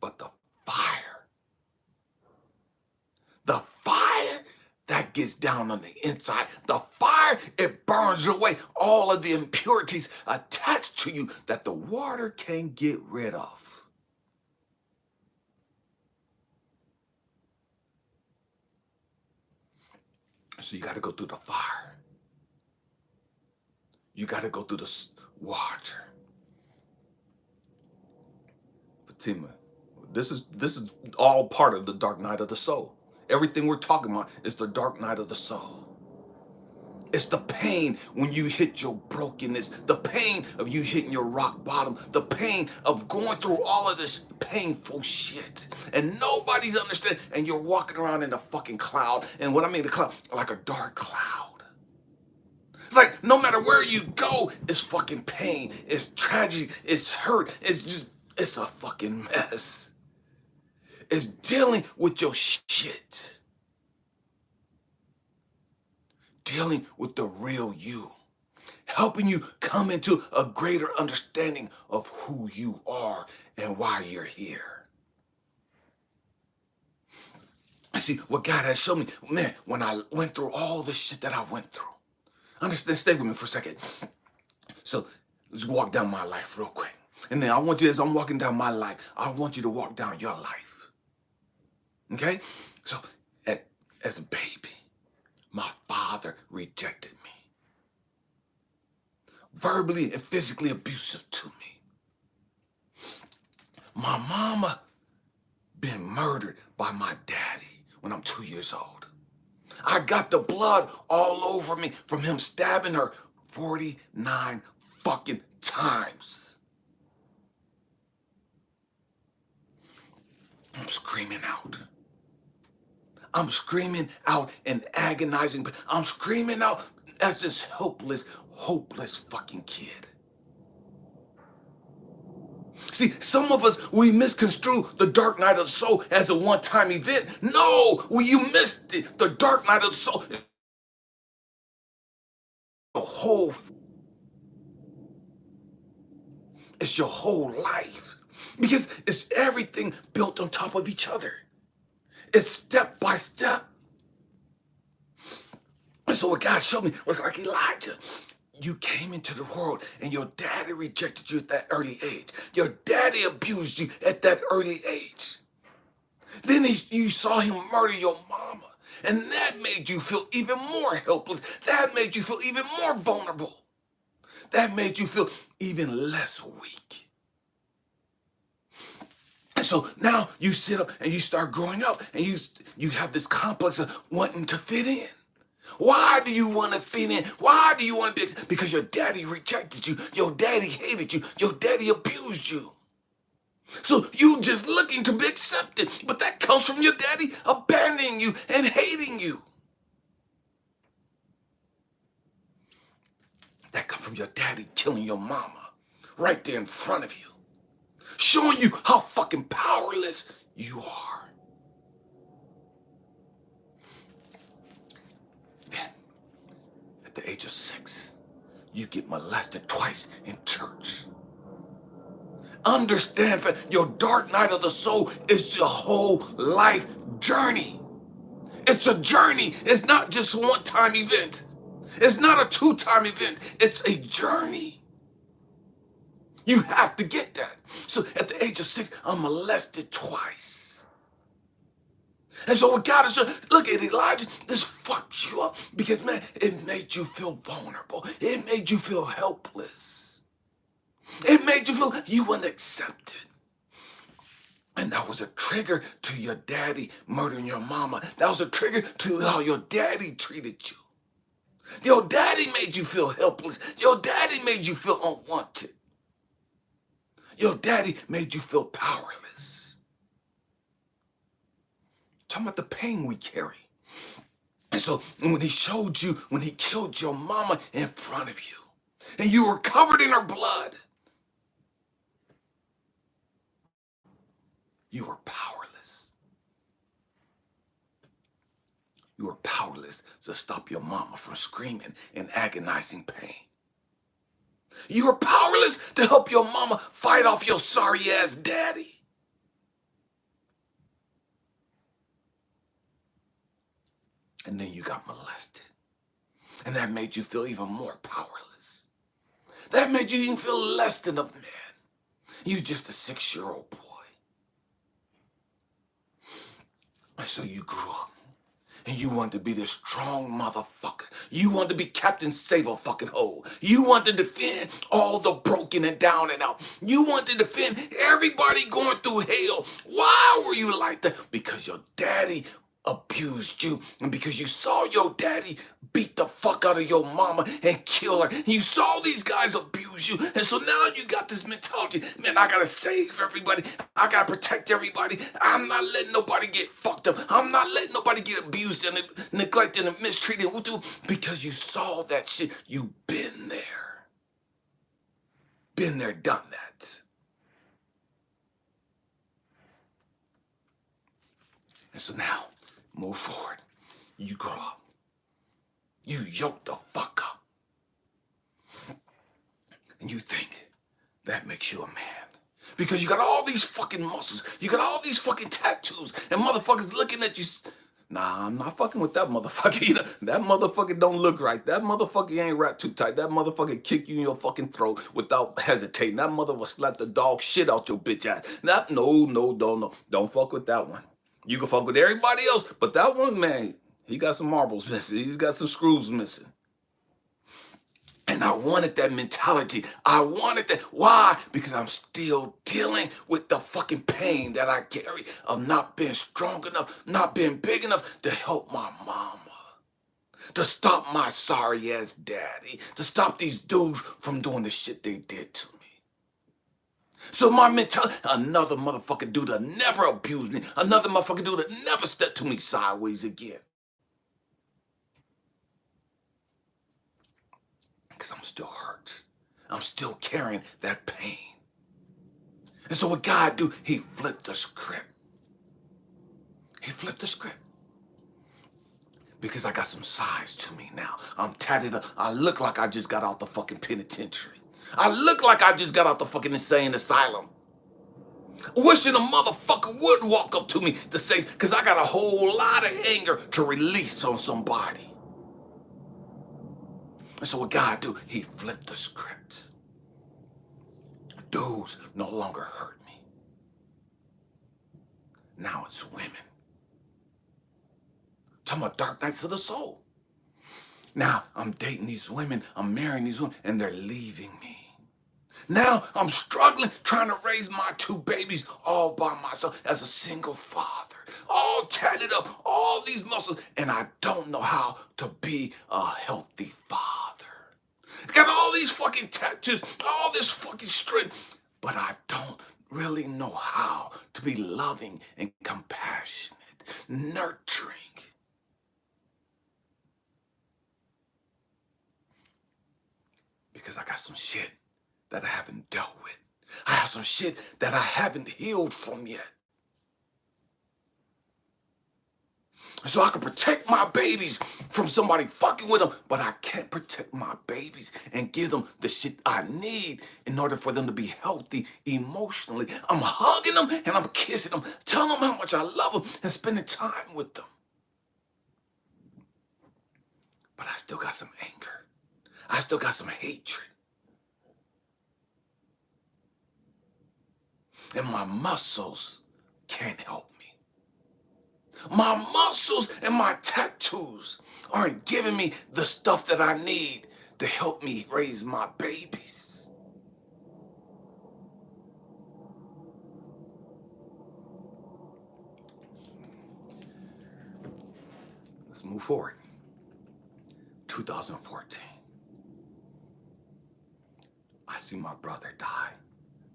But the fire that gets down on the inside, the fire, it burns away all of the impurities attached to you that the water can't get rid of. So you got to go through the fire. You got to go through the water. Fatima, this is all part of the dark night of the soul. Everything we're talking about is the dark night of the soul. It's the pain when you hit your brokenness, the pain of you hitting your rock bottom, the pain of going through all of this painful shit. And nobody's understanding, and you're walking around in a fucking cloud. And what I mean, the cloud, like a dark cloud. It's like no matter where you go, it's fucking pain, it's tragedy, it's hurt, it's a fucking mess. It's dealing with your shit. Dealing with the real you. Helping you come into a greater understanding of who you are and why you're here. See, what God has shown me, man, when I went through all the shit that I went through. Understand, stay with me for a second. So, let's walk down my life real quick. And then I want you, as I'm walking down my life, I want you to walk down your life. Okay? So, as a baby, my father rejected me. Verbally and physically abusive to me. My mama been murdered by my daddy when I'm 2 years old. I got the blood all over me from him stabbing her 49 fucking times. I'm screaming out. I'm screaming out and agonizing. I'm screaming out as this helpless, hopeless fucking kid. See, some of us, we misconstrue the dark night of the soul as a one-time event. No, you missed it. The dark night of the soul, the whole, it's your whole life. Because it's everything built on top of each other. It's step by step. And so what God showed me was like, Elijah, you came into the world and your daddy rejected you at that early age. Your daddy abused you at that early age. Then you saw him murder your mama. And that made you feel even more helpless. That made you feel even more vulnerable. That made you feel even less weak. And so now you sit up and you start growing up and you have this complex of wanting to fit in. Why do you want to fit in? Why do you want to be? Because your daddy rejected you. Your daddy hated you. Your daddy abused you. So you just looking to be accepted. But that comes from your daddy abandoning you and hating you. That comes from your daddy killing your mama right there in front of you. Showing you how fucking powerless you are. Then, at the age of 6, you get molested twice in church. Understand, your dark night of the soul is your whole life journey. It's a journey. It's not just a one-time event. It's not a 2-time event. It's a journey. You have to get that. So at the age of 6, I'm molested twice. And so what God is saying, look at Elijah, this fucked you up because, man, it made you feel vulnerable. It made you feel helpless. It made you feel you weren't accepted. And that was a trigger to your daddy murdering your mama. That was a trigger to how your daddy treated you. Your daddy made you feel helpless. Your daddy made you feel unwanted. Your daddy made you feel powerless. Talking about the pain we carry. And so when he showed you, when he killed your mama in front of you, and you were covered in her blood, you were powerless. You were powerless to stop your mama from screaming in agonizing pain. You were powerless to help your mama fight off your sorry-ass daddy. And then you got molested. And that made you feel even more powerless. That made you even feel less than a man. You just a 6-year-old boy. And so you grew up. And you wanted to be this strong motherfucker. You wanted to be Captain Save-A-Fucking-Hole. You wanted to defend all the broken and down and out. You wanted to defend everybody going through hell. Why were you like that? Because your daddy abused you, and because you saw your daddy beat the fuck out of your mama and kill her. You saw these guys abuse you, and so now you got this mentality, man, I gotta save everybody. I gotta protect everybody. I'm not letting nobody get fucked up. I'm not letting nobody get abused and neglected and mistreated. Because you saw that shit. You've been there. Been there, done that. And so now, move forward. You grow up. You yoke the fuck up. And you think that makes you a man. Because you got all these fucking muscles. You got all these fucking tattoos. And motherfuckers looking at you. Nah, I'm not fucking with that motherfucker. You know, that motherfucker don't look right. That motherfucker ain't wrapped too tight. That motherfucker kick you in your fucking throat without hesitating. That mother will slap the dog shit out your bitch ass. No. Don't fuck with that one. You can fuck with everybody else, but that one, man, he got some marbles missing. He's got some screws missing. And I wanted that mentality. I wanted that. Why? Because I'm still dealing with the fucking pain that I carry of not being strong enough, not being big enough to help my mama. to stop my sorry ass daddy, to stop these dudes from doing the shit they did to me. So my mentality, another motherfucking dude that never abused me, another motherfucking dude that never stepped to me sideways again. Because I'm still hurt. I'm still carrying that pain. And so what God do, he flipped the script. He flipped the script. Because I got some size to me now. I'm tatted up. I look like I just got out the fucking penitentiary. I look like I just got out the fucking insane asylum. Wishing a motherfucker would walk up to me to say, because I got a whole lot of anger to release on somebody. And so what God do, he flipped the script. Dudes no longer hurt me. Now it's women. Talking about dark nights of the soul. Now I'm dating these women, I'm marrying these women, and they're leaving me. Now I'm struggling trying to raise my 2 babies all by myself as a single father. All tatted up, all these muscles, and I don't know how to be a healthy father. Got all these fucking tattoos, all this fucking strength, but I don't really know how to be loving and compassionate, nurturing. Because I got some shit that I haven't dealt with. I have some shit that I haven't healed from yet. So I can protect my babies from somebody fucking with them, but I can't protect my babies and give them the shit I need in order for them to be healthy emotionally. I'm hugging them and I'm kissing them, telling them how much I love them and spending time with them. But I still got some anger. I still got some hatred. And my muscles can't help me. My muscles and my tattoos aren't giving me the stuff that I need to help me raise my babies. Let's move forward. 2014. I see my brother die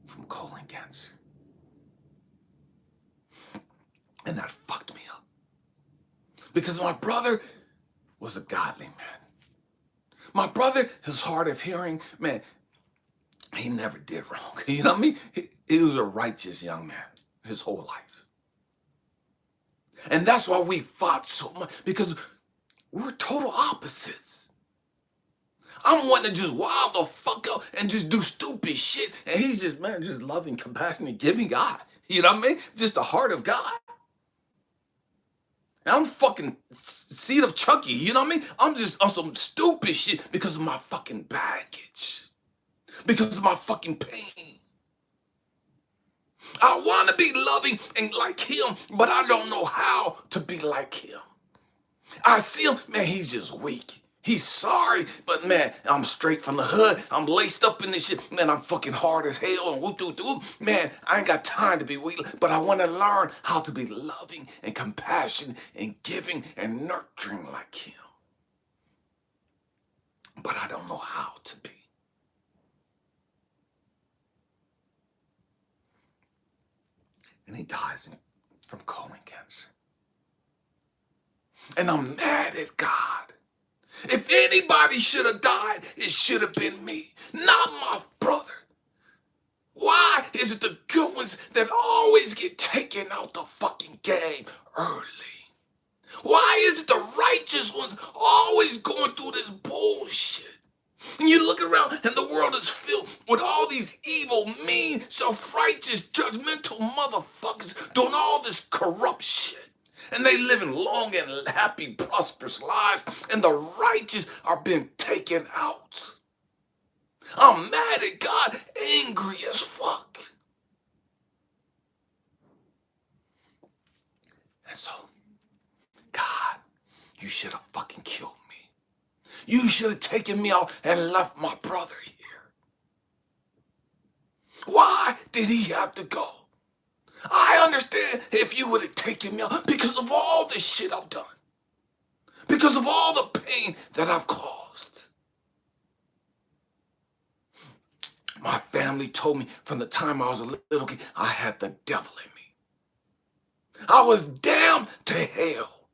from colon cancer. And that fucked me up. Because my brother was a godly man. My brother, his hard of hearing, man, he never did wrong. You know what I mean? He was a righteous young man his whole life. And that's why we fought so much, because we were total opposites. I'm wanting to just wild the fuck out and just do stupid shit. And he's just, man, just loving, compassionate, giving God. You know what I mean? Just the heart of God. And I'm fucking seed of Chucky. You know what I mean? I'm just on some stupid shit because of my fucking baggage. Because of my fucking pain. I want to be loving and like him, but I don't know how to be like him. I see him, man, he's just weak. He's sorry, but man, I'm straight from the hood. I'm laced up in this shit. Man, I'm fucking hard as hell and whoop. Man, I ain't got time to be weak, but I want to learn how to be loving and compassionate and giving and nurturing like him. But I don't know how to be. And he dies from colon cancer. And I'm mad at God. If anybody should have died, it should have been me, not my brother. Why is it the good ones that always get taken out the fucking game early? Why is it the righteous ones always going through this bullshit? And you look around and the world is filled with all these evil, mean, self-righteous, judgmental motherfuckers doing all this corrupt shit. And they living long and happy, prosperous lives, and the righteous are being taken out. I'm mad at God, angry as fuck. And so, God, you should have fucking killed me. You should have taken me out and left my brother here. Why did he have to go? I understand if you would have taken me out because of all the shit I've done. because of all the pain that I've caused. My family told me from the time I was a little kid, I had the devil in me. I was damned to hell.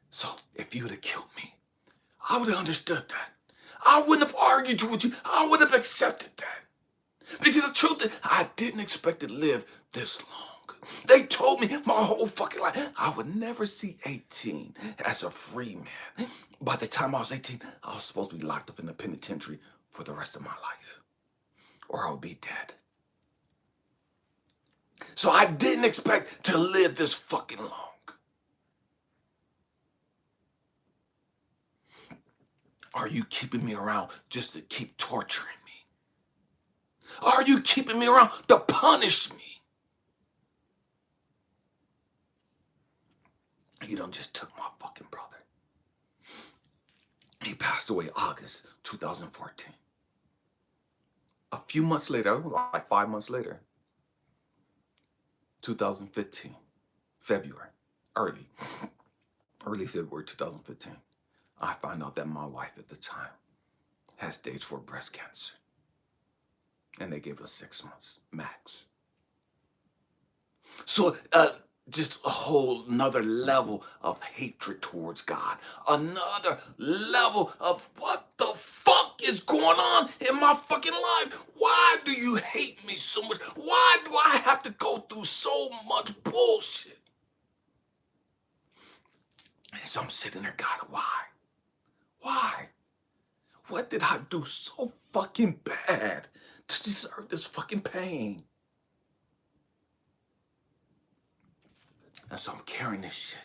So if you would have killed me, I would have understood that. I wouldn't have argued with you. I would have accepted that. Because the truth is, I didn't expect to live this long. They told me my whole fucking life I would never see 18 as a free man. By the time I was 18, I was supposed to be locked up in the penitentiary for the rest of my life. Or I would be dead. So I didn't expect to live this fucking long. Are you keeping me around just to keep torturing me? Are you keeping me around to punish me? You done just took my fucking brother. He passed away August 2014. A few months later, like 5 months later, 2015, February, early February 2015, I found out that my wife at the time had stage 4 breast cancer. And they gave us 6 months, max. So just a whole nother level of hatred towards God. Another level of what the fuck is going on in my fucking life? Why do you hate me so much? Why do I have to go through so much bullshit? And so I'm sitting there, God, why? Why? What did I do so fucking bad to deserve this fucking pain? And so I'm carrying this shit.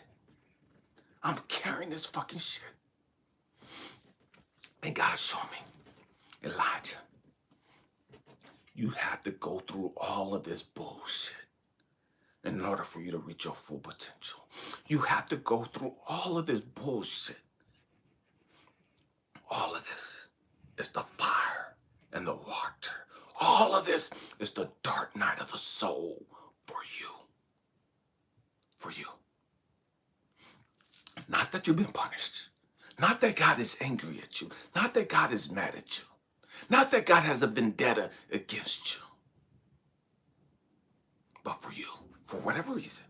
I'm carrying this fucking shit. And God showed me, Elijah, you have to go through all of this bullshit in order for you to reach your full potential. You have to go through all of this bullshit. All of this is the fire and the water. All of this is the dark night of the soul for you. For you. Not that you've been punished. Not that God is angry at you. Not that God is mad at you. Not that God has a vendetta against you. But for you, for whatever reason,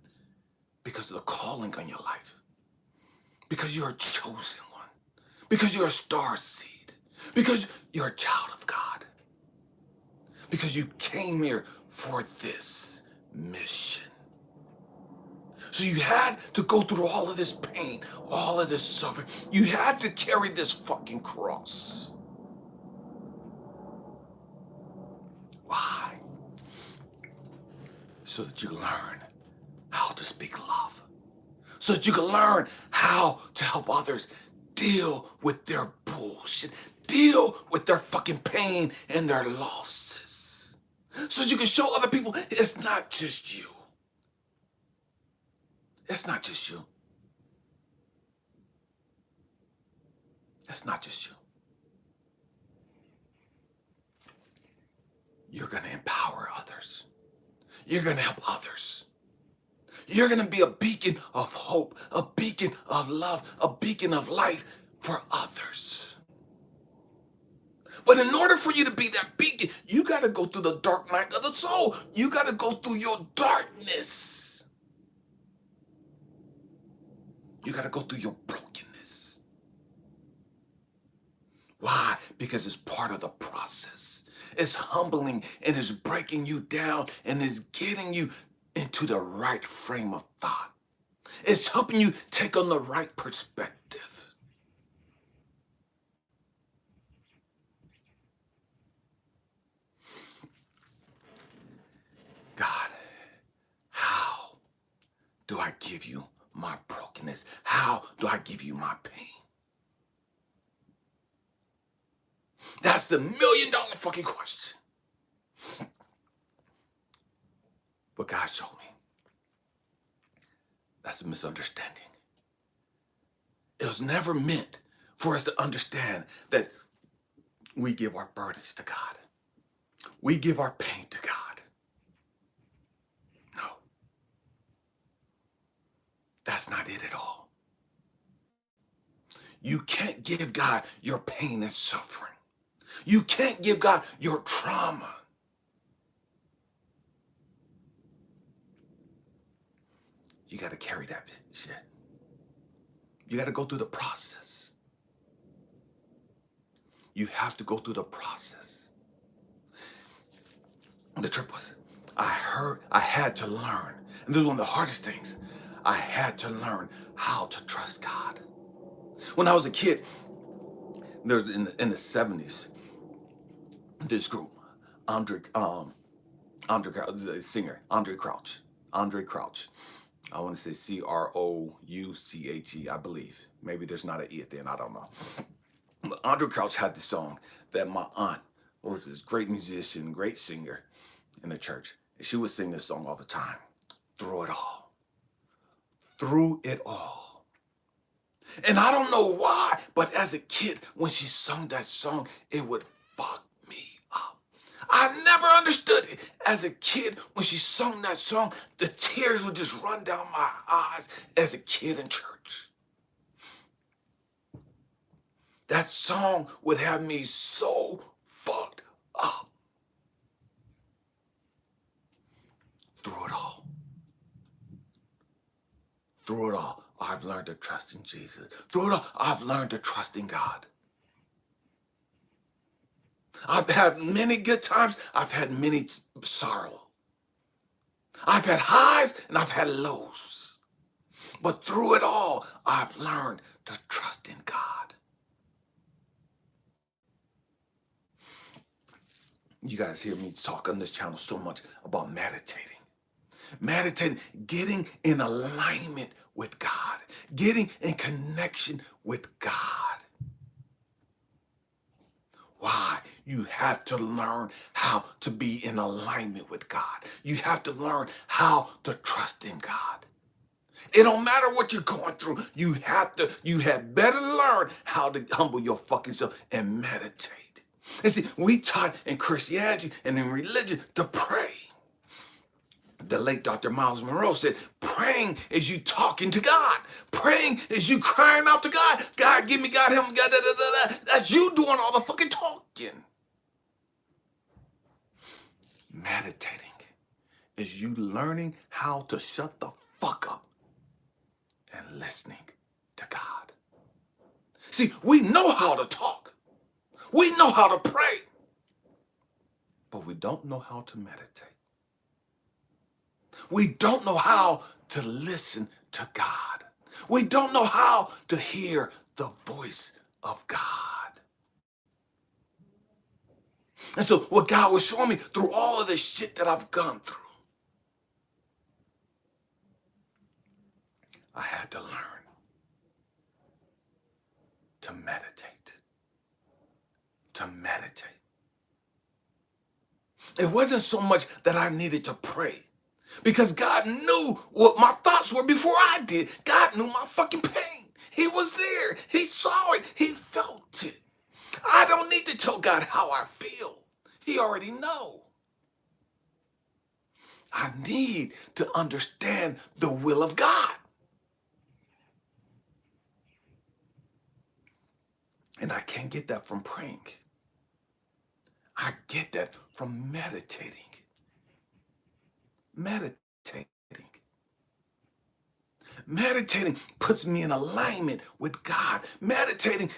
because of the calling on your life, because you're a chosen one, because you're a star seed, because you're a child of God, because you came here for this mission. So you had to go through all of this pain, all of this suffering. You had to carry this fucking cross. Why? So that you can learn how to speak love. So that you can learn how to help others deal with their bullshit, deal with their fucking pain and their losses. So that you can show other people it's not just you. It's not just you. It's not just you. You're going to empower others. You're going to help others. You're going to be a beacon of hope, a beacon of love, a beacon of light for others. But in order for you to be that beacon, you got to go through the dark night of the soul. You got to go through your darkness. You got to go through your brokenness. Why? Because it's part of the process. It's humbling and it's breaking you down and it's getting you into the right frame of thought. It's helping you take on the right perspective. God, how do I give you my brokenness? How do I give you my pain? That's the $1 million fucking question. But God showed me that's a misunderstanding. It was never meant for us to understand that we give our burdens to God. We give our pain to God. No. That's not it at all. You can't give God your pain and suffering. You can't give God your trauma. You got to carry that shit. You got to go through the process. You have to go through the process. The trip was, I had to learn, and this was one of the hardest things. I had to learn how to trust God. When I was a kid, there was in the 70s, this group, Andre Crouch, the singer, Andre Crouch. Andre Crouch. I want to say Crouche, I believe. Maybe there's not an E at the end, I don't know. But Andre Crouch had this song that my aunt was this great musician, great singer in the church. She would sing this song all the time. Through it all. Through it all. And I don't know why, but as a kid, when she sung that song, it would fuck me up. I never understood it. As a kid, when she sung that song, the tears would just run down my eyes as a kid in church. That song would have me so fucked up. Through it all. Through it all, I've learned to trust in Jesus. Through it all, I've learned to trust in God. I've had many good times. I've had many sorrow. I've had highs and I've had lows. But through it all, I've learned to trust in God. You guys hear me talk on this channel so much about meditating. Meditating, getting in alignment with God, getting in connection with God. Why? You have to learn how to be in alignment with God. You have to learn how to trust in God. It don't matter what you're going through. You had better learn how to humble your fucking self and meditate. And see, we taught in Christianity and in religion to pray. The late Dr. Miles Monroe said, praying is you talking to God. Praying is you crying out to God. God, give me, God, help me, God, da, da, da, da. That's you doing all the fucking talking. Meditating is you learning how to shut the fuck up and listening to God. See, we know how to talk. We know how to pray. But we don't know how to meditate. We don't know how to listen to God. We don't know how to hear the voice of God. And so what God was showing me through all of this shit that I've gone through, I had to learn to meditate. To meditate. It wasn't so much that I needed to pray, because God knew what my thoughts were before I did. God knew my fucking pain. He was there. He saw it. He felt it. I don't need to tell God how I feel. He already knows. I need to understand the will of God. And I can't get that from praying. I get that from meditating. Meditating. Meditating puts me in alignment with God. Meditating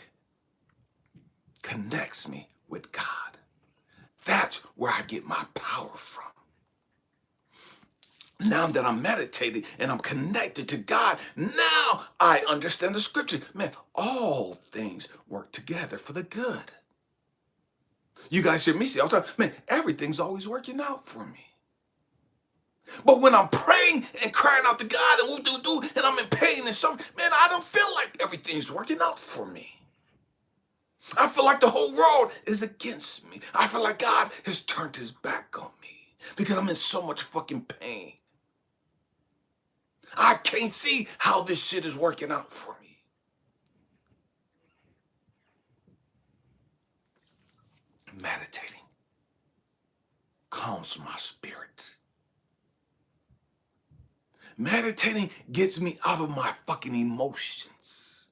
connects me with God. That's where I get my power from. Now that I'm meditating and I'm connected to God, now I understand the scripture. Man, all things work together for the good. You guys hear me say all the time, man, everything's always working out for me. But when I'm praying and crying out to God and and I'm in pain and suffering, man, I don't feel like everything's working out for me. I feel like the whole world is against me. I feel like God has turned his back on me because I'm in so much fucking pain. I can't see how this shit is working out for me. Meditating calms my spirit. Meditating gets me out of my fucking emotions.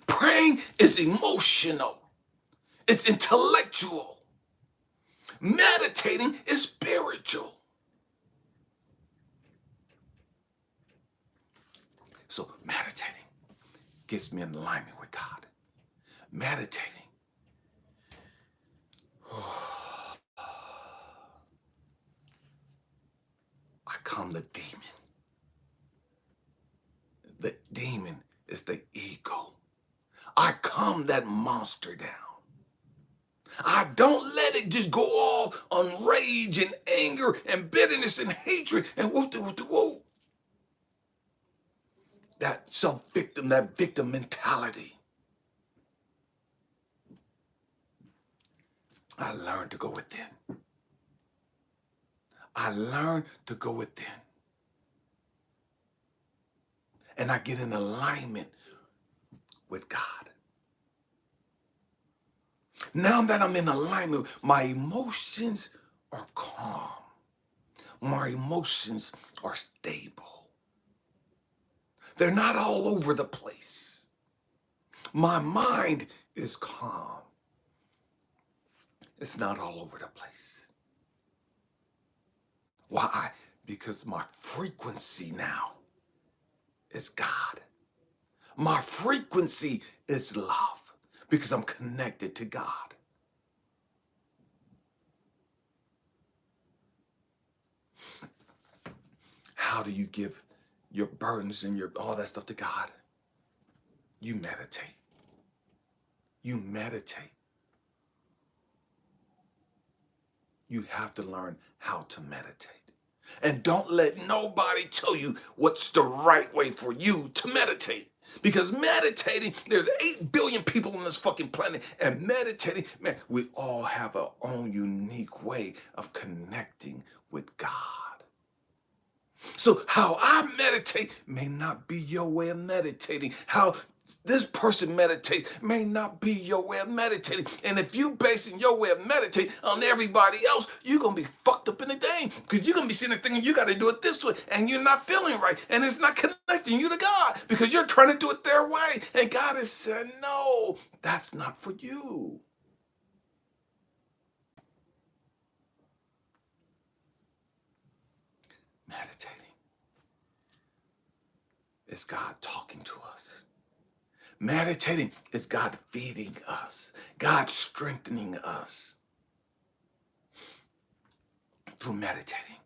Praying is emotional. It's intellectual. Meditating is spiritual. So meditating gets me in alignment with God. Meditating. I calm the demon. The demon is the ego. I calm that monster down. I don't let it just go all on rage and anger and bitterness and hatred and whoop. That self-victim, that victim mentality. I learned to go within. I learned to go within. And I get in alignment with God. Now that I'm in alignment, my emotions are calm. My emotions are stable. They're not all over the place. My mind is calm. It's not all over the place. Why? Because my frequency now is God. My frequency is love because I'm connected to God. How do you give your burdens and all that stuff to God? You meditate. You meditate. You have to learn how to meditate. And don't let nobody tell you what's the right way for you to meditate. Because meditating, there's 8 billion people on this fucking planet. And meditating, man, we all have our own unique way of connecting with God. So how I meditate may not be your way of meditating. How this person meditates may not be your way of meditating. And if you basing your way of meditating on everybody else, you're going to be fucked up in the game. Because you're going to be sitting there thinking you got to do it this way. And you're not feeling right. And it's not connecting you to God. Because you're trying to do it their way. And God has said, no, that's not for you. Meditating is God talking to us. Meditating is God feeding us, God strengthening us through meditating.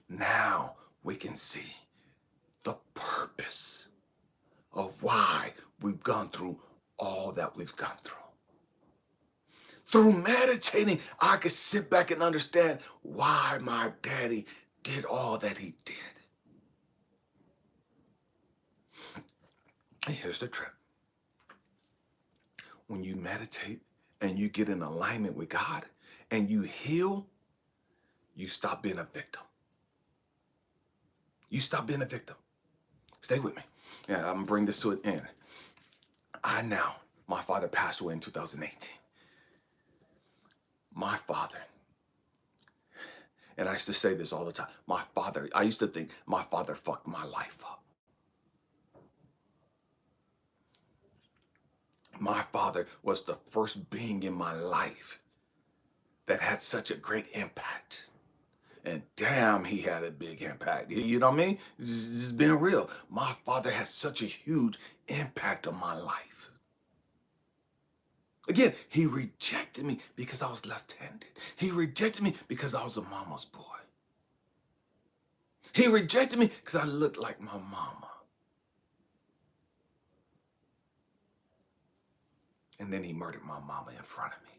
Now we can see the purpose of why we've gone through all that we've gone through. Through meditating, I could sit back and understand why my daddy did all that he did. And here's the trick. When you meditate and you get in alignment with God and you heal, you stop being a victim. You stop being a victim. Stay with me. Yeah, I'm going to bring this to an end. My father passed away in 2018. My father, and I used to say this all the time, I used to think my father fucked my life up. My father was the first being in my life that had such a great impact. And damn, he had a big impact. You know what I mean? Just being real. My father had such a huge impact on my life. Again, he rejected me because I was left-handed. He rejected me because I was a mama's boy. He rejected me because I looked like my mama. And then he murdered my mama in front of me.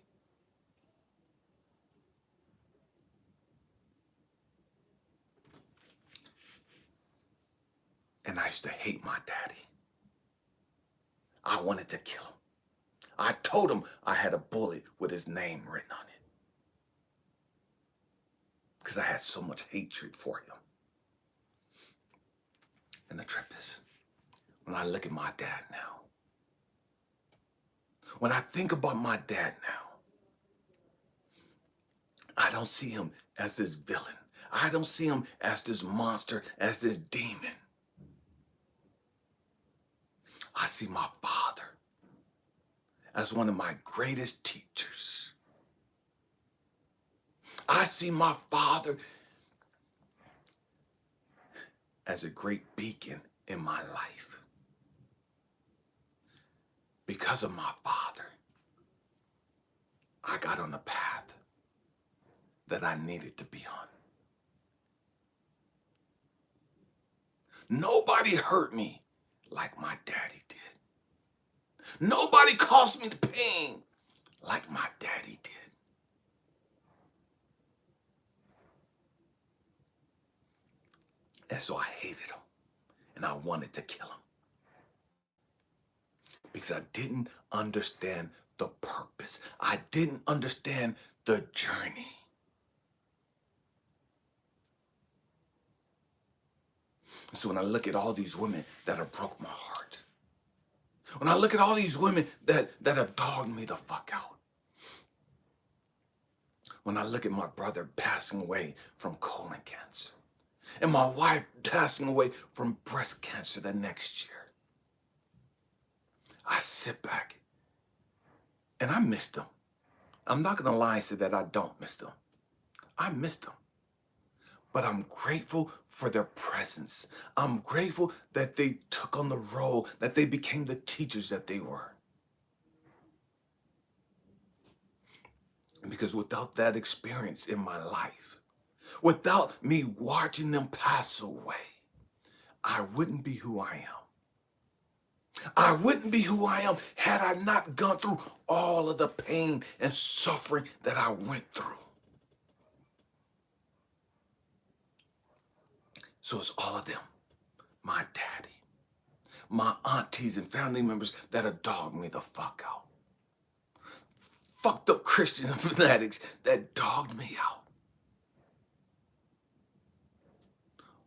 And I used to hate my daddy. I wanted to kill him. I told him I had a bullet with his name written on it. Because I had so much hatred for him. And the trip is, when I look at my dad now, when I think about my dad now, I don't see him as this villain. I don't see him as this monster, as this demon. I see my Father as one of my greatest teachers. I see my Father as a great beacon in my life. Because of my Father, I got on the path that I needed to be on. Nobody hurt me like my daddy did. Nobody caused me the pain like my daddy did. And so I hated him and I wanted to kill him because I didn't understand the purpose. I didn't understand the journey. So when I look at all these women that have broke my heart, when I look at all these women that have dogged me the fuck out, when I look at my brother passing away from colon cancer, and my wife passing away from breast cancer the next year, I sit back and I miss them. I'm not gonna lie and say that I don't miss them. I miss them. But I'm grateful for their presence. I'm grateful that they took on the role, that they became the teachers that they were. Because without that experience in my life, without me watching them pass away, I wouldn't be who I am. I wouldn't be who I am had I not gone through all of the pain and suffering that I went through. So it's all of them, my daddy, my aunties and family members that have dogged me the fuck out. Fucked up Christian fanatics that dogged me out.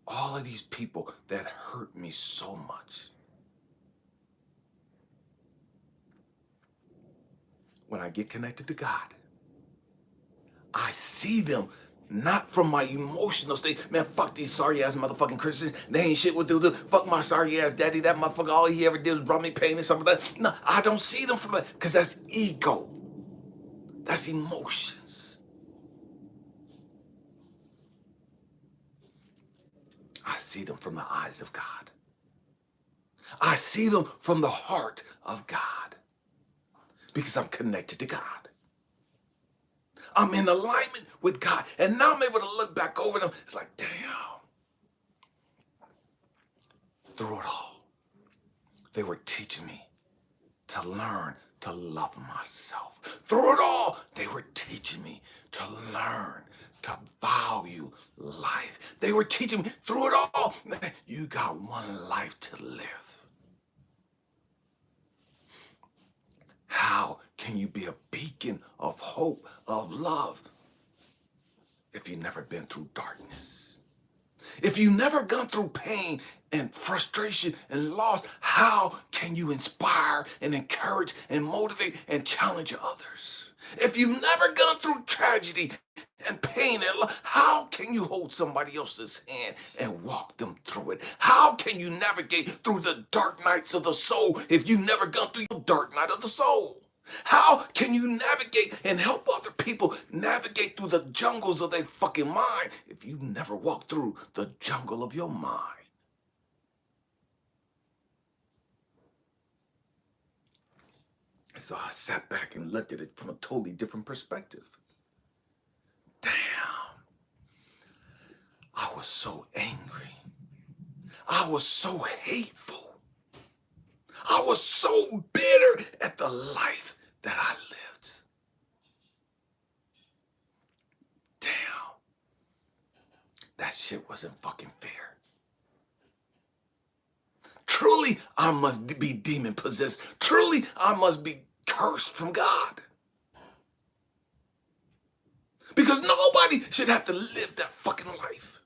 All of these people that hurt me so much. When I get connected to God, I see them not from my emotional state. Man, fuck these sorry ass motherfucking Christians. They ain't shit with do. Fuck my sorry ass daddy. That motherfucker, all he ever did was brought me pain and something like that. No, I don't see them from that because that's ego. That's emotions. I see them from the eyes of God. I see them from the heart of God because I'm connected to God. I'm in alignment with God. And now I'm able to look back over them. It's like, damn. Through it all, they were teaching me to learn to love myself. Through it all, they were teaching me to learn to value life. They were teaching me through it all, man, you got one life to live. How can you be a beacon of hope, of love, if you've never been through darkness? If you've never gone through pain and frustration and loss, how can you inspire and encourage and motivate and challenge others? If you've never gone through tragedy and pain and loss, how can you hold somebody else's hand and walk them through it? How can you navigate through the dark nights of the soul if you've never gone through your dark night of the soul? How can you navigate and help other people navigate through the jungles of their fucking mind if you never walked through the jungle of your mind? So I sat back and looked at it from a totally different perspective. Damn. I was so angry. I was so hateful. I was so bitter at the life that I lived. Damn. That shit wasn't fucking fair. Truly, I must be demon possessed. Truly, I must be cursed from God. Because nobody should have to live that fucking life.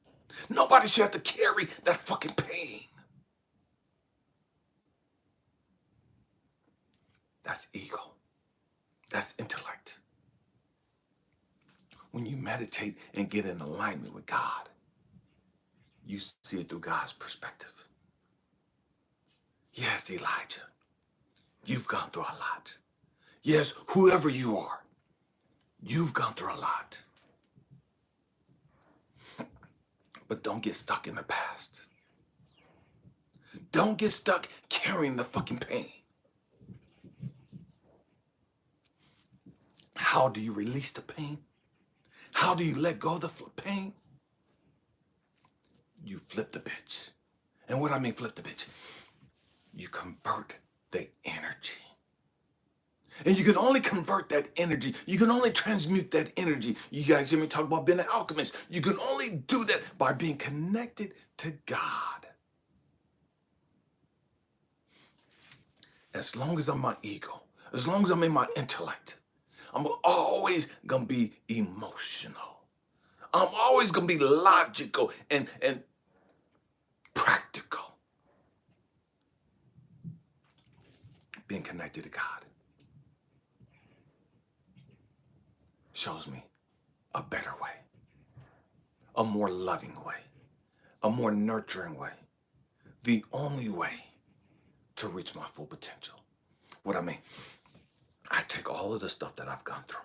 Nobody should have to carry that fucking pain. That's ego. That's intellect. When you meditate and get in alignment with God, you see it through God's perspective. Yes, Elijah, you've gone through a lot. Yes, whoever you are, you've gone through a lot. But don't get stuck in the past. Don't get stuck carrying the fucking pain. How do you release the pain? How do you let go of the pain? You flip the bitch. And what I mean flip the bitch? You convert the energy. And you can only convert that energy. You can only transmute that energy. You guys hear me talk about being an alchemist. You can only do that by being connected to God. As long as I'm my ego, as long as I'm in my intellect, I'm always gonna be emotional. I'm always gonna be logical and practical. Being connected to God shows me a better way, a more loving way, a more nurturing way, the only way to reach my full potential. What I mean, I take all of the stuff that I've gone through,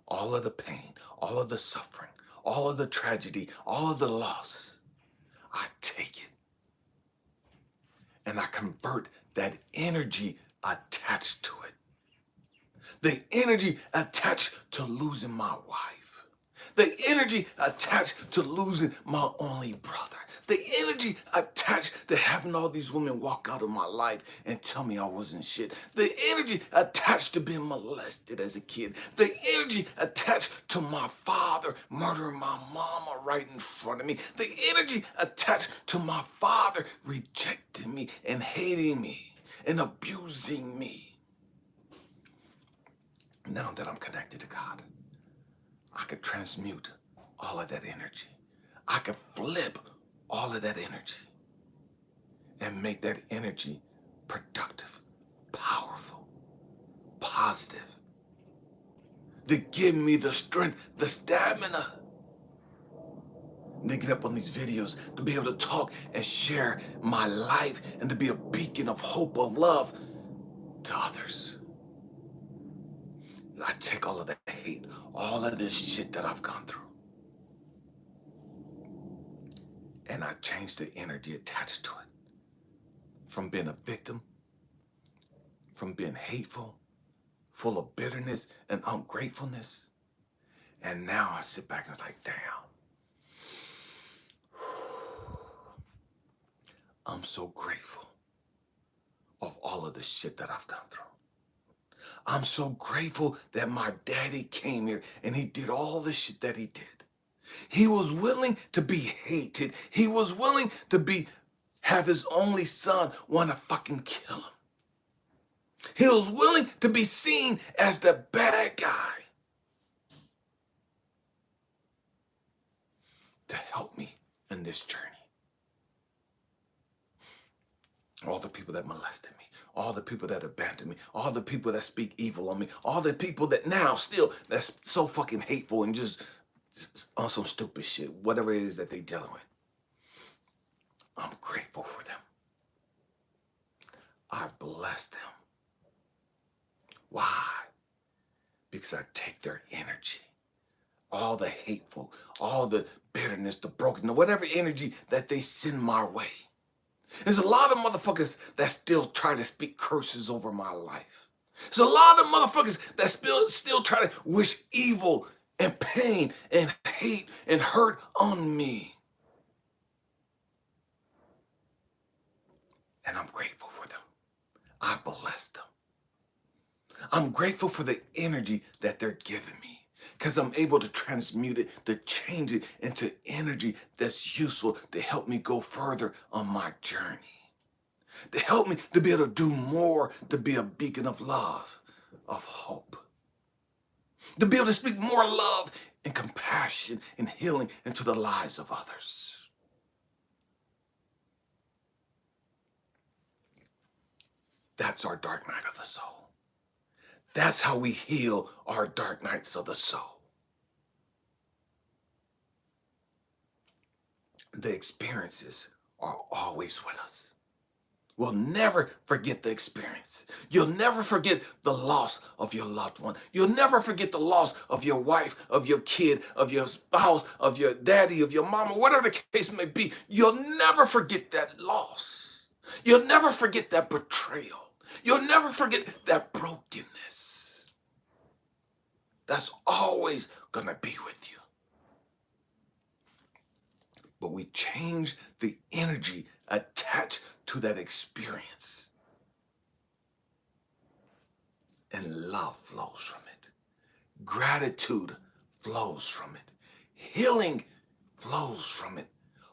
all of the pain, all of the suffering, all of the tragedy, all of the losses. I take it and I convert that energy attached to it. The energy attached to losing my wife. The energy attached to losing my only brother. The energy attached to having all these women walk out of my life and tell me I wasn't shit. The energy attached to being molested as a kid. The energy attached to my father murdering my mama right in front of me. The energy attached to my father rejecting me and hating me and abusing me. Now that I'm connected to God, I could transmute all of that energy. I could flip all of that energy and make that energy productive, powerful, positive, to give me the strength, the stamina to get up on these videos, to be able to talk and share my life and to be a beacon of hope, of love to others. I take all of that hate, all of this shit that I've gone through, and I change the energy attached to it. From being a victim, from being hateful, full of bitterness and ungratefulness. And now I sit back and it's like, damn. I'm so grateful of all of the shit that I've gone through. I'm so grateful that my daddy came here and he did all the shit that he did. He was willing to be hated. He was willing to have his only son want to fucking kill him. He was willing to be seen as the bad guy to help me in this journey. All the people that molested me, all the people that abandoned me, all the people that speak evil on me, all the people that now still that's so fucking hateful and just on some stupid shit, whatever it is that they dealing with. I'm grateful for them. I bless them. Why? Because I take their energy, all the hateful, all the bitterness, the brokenness, whatever energy that they send my way. There's a lot of motherfuckers that still try to speak curses over my life. There's a lot of motherfuckers that still try to wish evil and pain and hate and hurt on me. And I'm grateful for them. I bless them. I'm grateful for the energy that they're giving me because I'm able to transmute it, to change it into energy that's useful to help me go further on my journey, to help me to be able to do more, to be a beacon of love, of hope, to be able to speak more love and compassion and healing into the lives of others. That's our dark night of the soul. That's how we heal our dark nights of the soul. the experiences are always with us. We'll never forget the experience. You'll never forget the loss of your loved one. You'll never forget the loss of your wife, of your kid, of your spouse, of your daddy, of your mama, whatever the case may be. You'll never forget that loss. You'll never forget that betrayal. You'll never forget that brokenness. That's always going to be with you. But we change the energy attached to that experience. And love flows from it. Gratitude flows from it. Healing flows from it.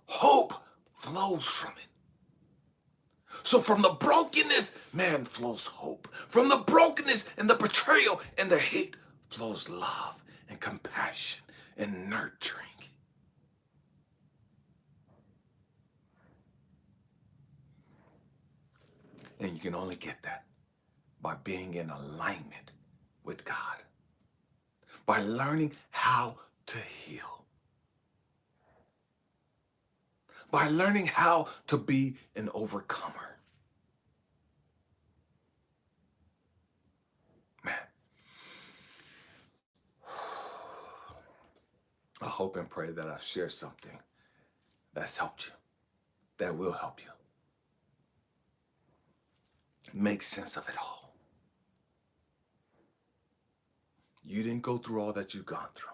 Hope flows from it. So from the brokenness, man, flows hope. From the brokenness and the betrayal and the hate flows love and compassion and nurturing. And you can only get that by being in alignment with God, by learning how to heal, by learning how to be an overcomer. Man, I hope and pray that I've shared something that's helped you, that will help you make sense of it all. You didn't go through all that you've gone through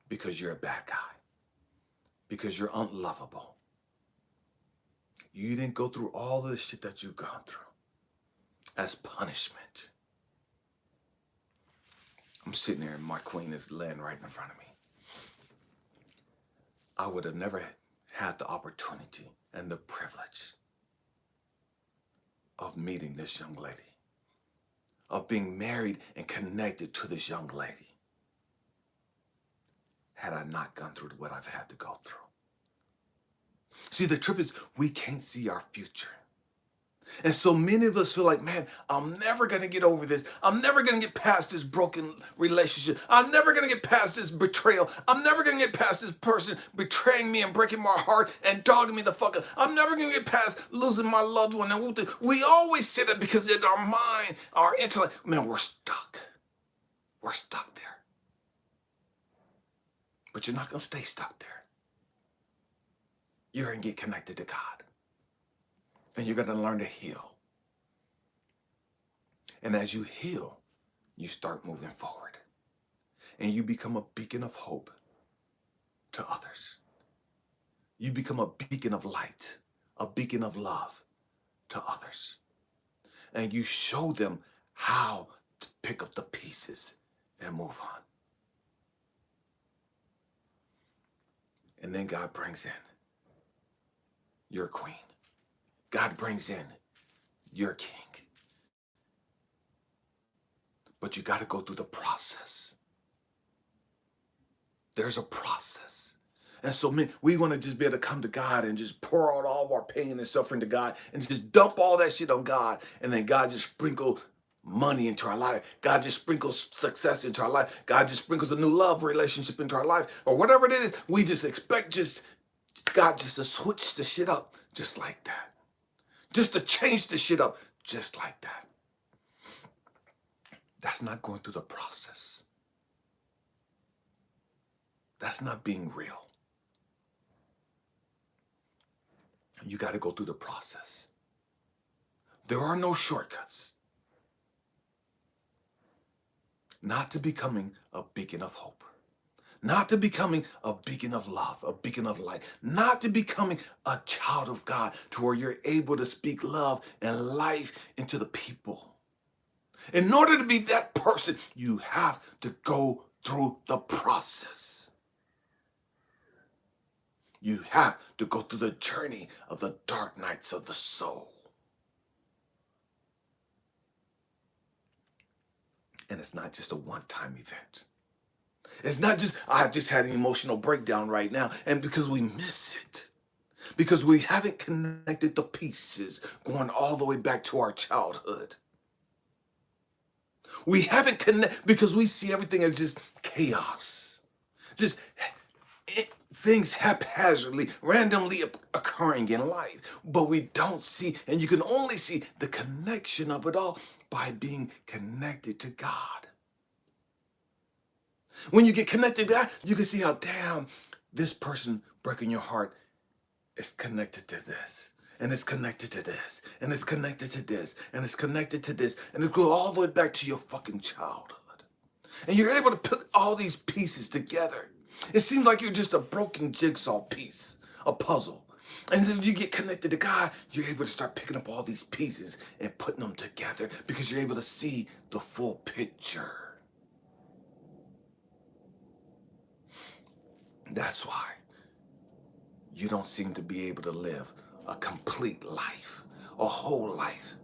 because you're a bad guy, because you're unlovable. You didn't go through all the shit that you've gone through as punishment. I'm sitting there and my queen is laying right in front of me. I would have never had the opportunity and the privilege of meeting this young lady, of being married and connected to this young lady, had I not gone through what I've had to go through. See, the truth is we can't see our future. And so many of us feel like, man, I'm never going to get over this. I'm never going to get past this broken relationship. I'm never going to get past this betrayal. I'm never going to get past this person betraying me and breaking my heart and dogging me the fuck up. I'm never going to get past losing my loved one. And we always say that because in our mind, our intellect, man, we're stuck. We're stuck there. But you're not going to stay stuck there. You're going to get connected to God. And you're going to learn to heal. And as you heal, you start moving forward. And you become a beacon of hope to others. You become a beacon of light, a beacon of love to others. And you show them how to pick up the pieces and move on. And then God brings in your queen. God brings in your king. But you got to go through the process. There's a process. And so we want to just be able to come to God and just pour out all of our pain and suffering to God and just dump all that shit on God. And then God just sprinkle money into our life. God just sprinkles success into our life. God just sprinkles a new love relationship into our life. Or whatever it is, we just expect God just to switch the shit up just like that. Just to change the shit up just like that. That's not going through the process. That's not being real. You got to go through the process. There are no shortcuts. Not to becoming a beacon of hope. Not to becoming a beacon of love, a beacon of light. Not to becoming a child of God to where you're able to speak love and life into the people. In order to be that person, you have to go through the process. You have to go through the journey of the dark nights of the soul. And it's not just a one-time event. It's not just, I just had an emotional breakdown right now. And because we miss it, because we haven't connected the pieces going all the way back to our childhood. We haven't connected because we see everything as just chaos. Just things haphazardly, randomly occurring in life, but we don't see, and you can only see the connection of it all by being connected to God. When you get connected to God, you can see how, damn, this person breaking your heart is connected to this. And it's connected to this. And it's connected to this. And it's connected to this. And it goes all the way back to your fucking childhood. And you're able to put all these pieces together. It seems like you're just a broken jigsaw piece, a puzzle. And as you get connected to God, you're able to start picking up all these pieces and putting them together because you're able to see the full picture. That's why you don't seem to be able to live a complete life, a whole life,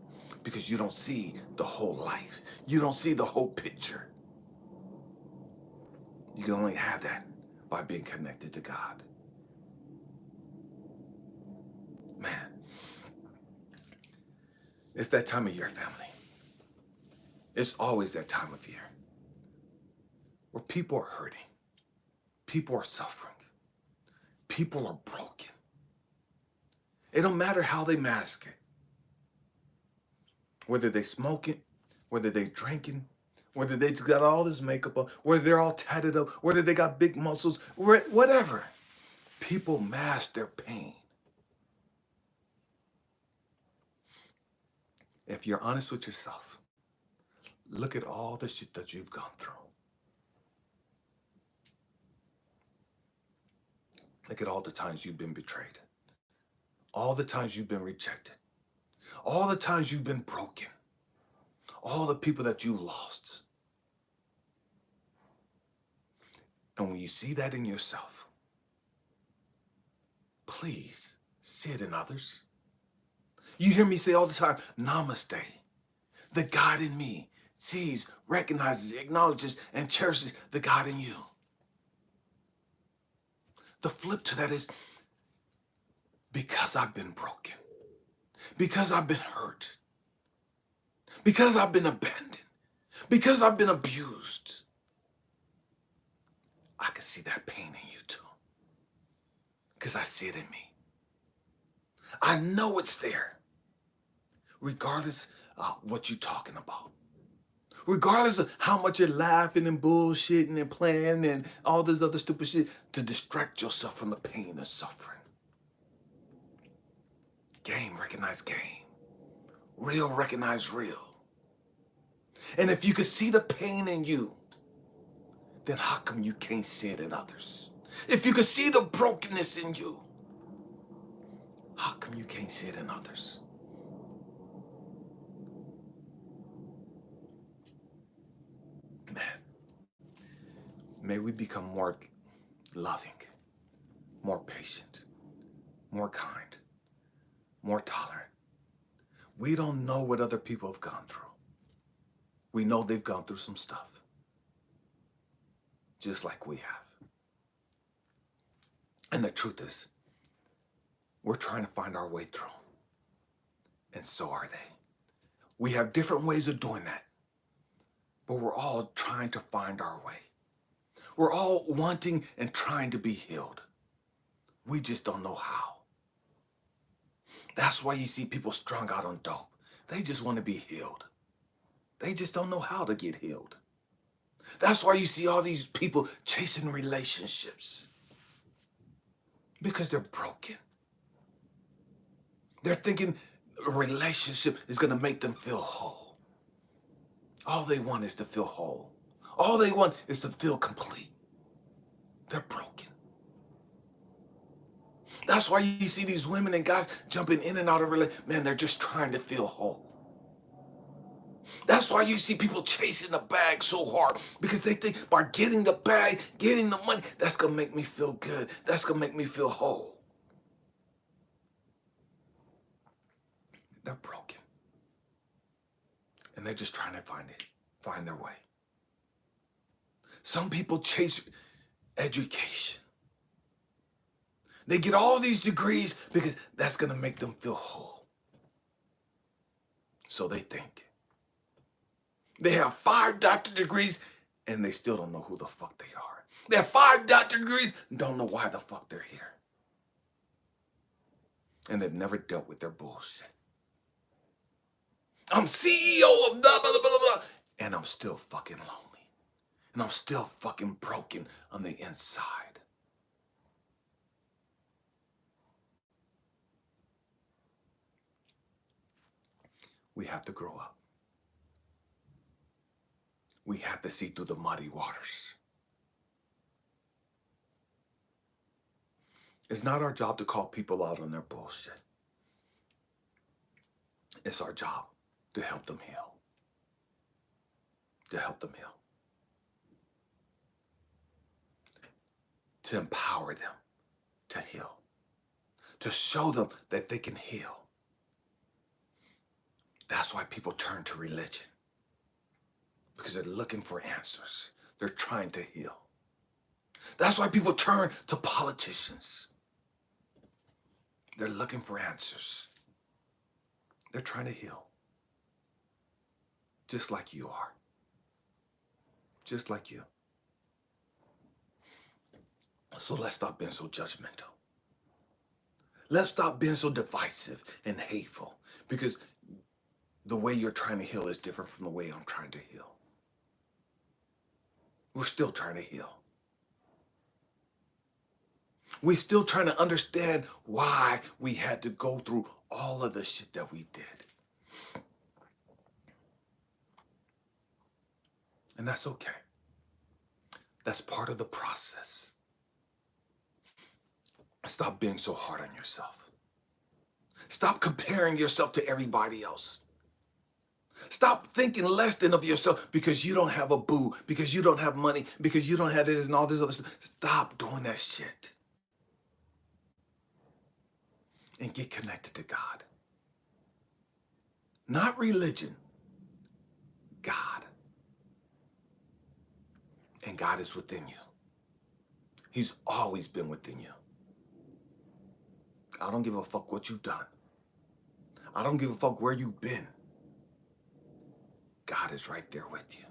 because you don't see the whole life. You don't see the whole picture. You can only have that by being connected to God. Man, it's that time of year, family. It's always that time of year where people are hurting, people are suffering, people are broken. It don't matter how they mask it. Whether they smoking, whether they drinking, whether they just got all this makeup on, whether they're all tatted up, whether they got big muscles, whatever. People mask their pain. If you're honest with yourself, look at all the shit that you've gone through. Look at all the times you've been betrayed. All the times you've been rejected. All the times you've been broken. All the people that you lost. And when you see that in yourself, please see it in others. You hear me say all the time, namaste. The God in me sees, recognizes, acknowledges, and cherishes the God in you. The flip to that is, because I've been broken, because I've been hurt, because I've been abandoned, because I've been abused, I can see that pain in you too. Because I see it in me. I know it's there. Regardless of what you're talking about. Regardless of how much you're laughing and bullshitting and playing and all this other stupid shit to distract yourself from the pain and suffering. Game recognize game. Real recognize real. And if you can see the pain in you, then how come you can't see it in others? If you can see the brokenness in you, how come you can't see it in others? Man, may we become more loving, more patient, more kind, more tolerant. We don't know what other people have gone through. We know they've gone through some stuff, just like we have. And the truth is, we're trying to find our way through. And so are they. We have different ways of doing that. But we're all trying to find our way. We're all wanting and trying to be healed. We just don't know how. That's why you see people strung out on dope. They just want to be healed. They just don't know how to get healed. That's why you see all these people chasing relationships. Because they're broken. They're thinking a relationship is going to make them feel whole. All they want is to feel whole. All they want is to feel complete. They're broken. That's why you see these women and guys jumping in and out of relationships. Man, they're just trying to feel whole. That's why you see people chasing the bag so hard, because they think by getting the bag, getting the money, that's going to make me feel good. That's going to make me feel whole. They're broken. And they're just trying to find their way. Some people chase education. They get all these degrees because that's going to make them feel whole. So they think. They have 5 doctorate degrees and they still don't know who the fuck they are. They have 5 doctorate degrees, don't know why the fuck they're here. And they've never dealt with their bullshit. I'm CEO of blah, blah, blah, blah, blah, and I'm still fucking lonely. And I'm still fucking broken on the inside. We have to grow up. We have to see through the muddy waters. It's not our job to call people out on their bullshit. It's our job to help them heal. To help them heal. To empower them to heal. To show them that they can heal. That's why people turn to religion. Because they're looking for answers. They're trying to heal. That's why people turn to politicians. They're looking for answers. They're trying to heal. Just like you are. Just like you. So let's stop being so judgmental. Let's stop being so divisive and hateful. Because the way you're trying to heal is different from the way I'm trying to heal. We're still trying to heal. We're still trying to understand why we had to go through all of the shit that we did. And that's okay. That's part of the process. Stop being so hard on yourself. Stop comparing yourself to everybody else. Stop thinking less than of yourself because you don't have a boo, because you don't have money, because you don't have this and all this other stuff. Stop doing that shit. And get connected to God. Not religion. God. And God is within you. He's always been within you. I don't give a fuck what you've done. I don't give a fuck where you've been. God is right there with you.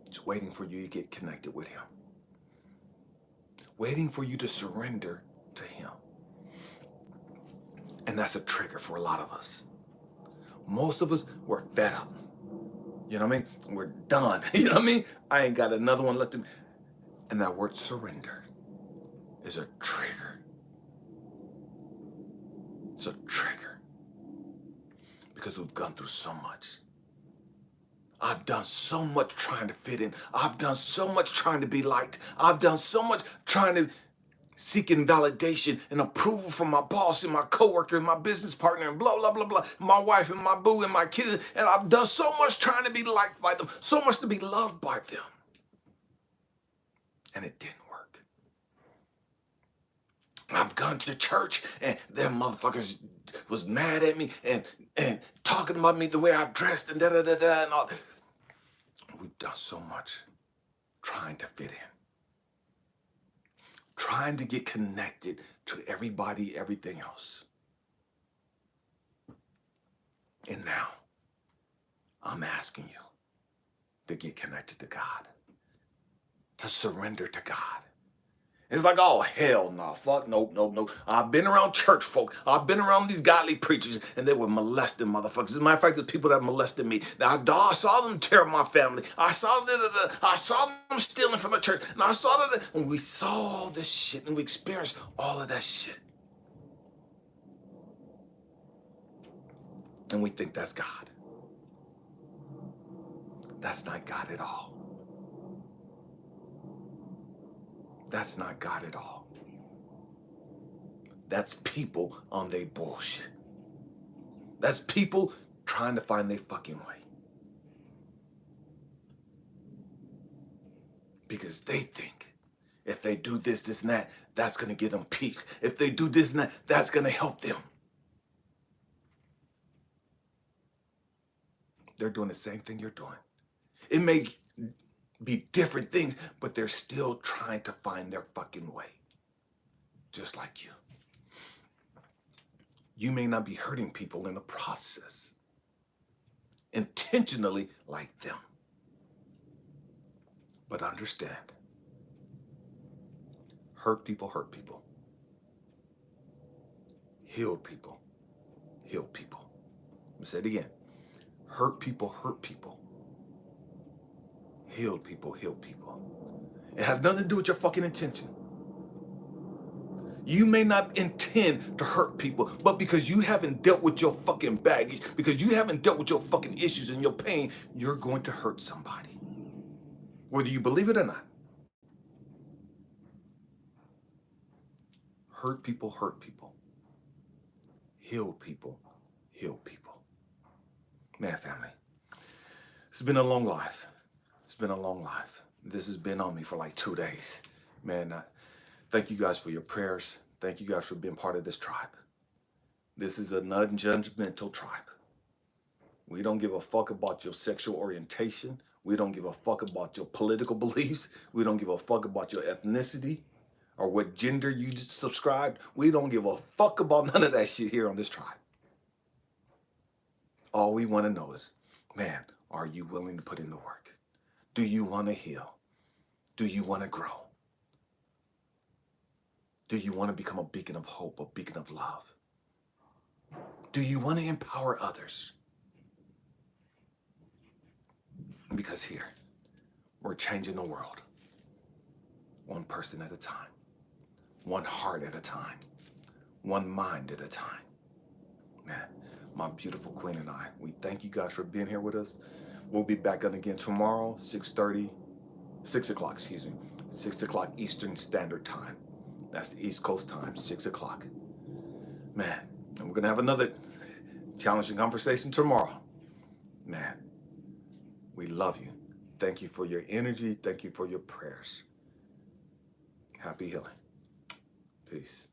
Just waiting for you to get connected with him. Waiting for you to surrender to him. And that's a trigger for a lot of us. Most of us, we're fed up. You know what I mean? We're done. You know what I mean? I ain't got another one left. And that word surrender is a trigger. It's a trigger. Because we've gone through so much. I've done so much trying to fit in. I've done so much trying to be liked. I've done so much trying to seeking validation and approval from my boss and my coworker and my business partner and blah, blah, blah, blah, my wife and my boo and my kids. And I've done so much trying to be liked by them, so much to be loved by them. And it didn't work. I've gone to church and them motherfuckers was mad at me and talking about me the way I dressed and da-da-da-da and all. We've done so much trying to fit in. Trying to get connected to everybody, everything else. And now, I'm asking you to get connected to God. To surrender to God. It's like, oh, hell no, fuck, nope. I've been around church folk. I've been around these godly preachers, and they were molesting motherfuckers. As a matter of fact, the people that molested me, now, I saw them tear my family. I saw them stealing from the church, and I saw that, and we saw all this shit, and we experienced all of that shit. And we think that's God. That's not God at all. That's not God at all. That's people on their bullshit. That's people trying to find their fucking way. Because they think if they do this, this, and that, that's going to give them peace. If they do this and that, that's going to help them. They're doing the same thing you're doing. It may be different things, but they're still trying to find their fucking way. Just like you. You may not be hurting people in the process. Intentionally like them. But understand. Hurt people hurt people. Healed people heal people. Let me say it again. Hurt people hurt people. Healed people heal people. It has nothing to do with your fucking intention. You may not intend to hurt people, but because you haven't dealt with your fucking baggage, because you haven't dealt with your fucking issues and your pain, you're going to hurt somebody. Whether you believe it or not. Hurt people hurt people. Heal people heal people. Man, family, it's been a long life. It's been a long life. This has been on me for like 2 days. Man, thank you guys for your prayers. Thank you guys for being part of this tribe. This is a non-judgmental tribe. We don't give a fuck about your sexual orientation. We don't give a fuck about your political beliefs. We don't give a fuck about your ethnicity or what gender you subscribe. We don't give a fuck about none of that shit here on this tribe. All we want to know is, man, are you willing to put in the work? Do you want to heal? Do you want to grow? Do you want to become a beacon of hope, a beacon of love? Do you want to empower others? Because here, we're changing the world. One person at a time. One heart at a time. One mind at a time. Man, my beautiful queen and I, we thank you guys for being here with us. We'll be back on again tomorrow, 6 o'clock, 6 o'clock Eastern Standard Time. That's the East Coast time, 6 o'clock. Man, and we're going to have another challenging conversation tomorrow. Man, we love you. Thank you for your energy. Thank you for your prayers. Happy healing. Peace.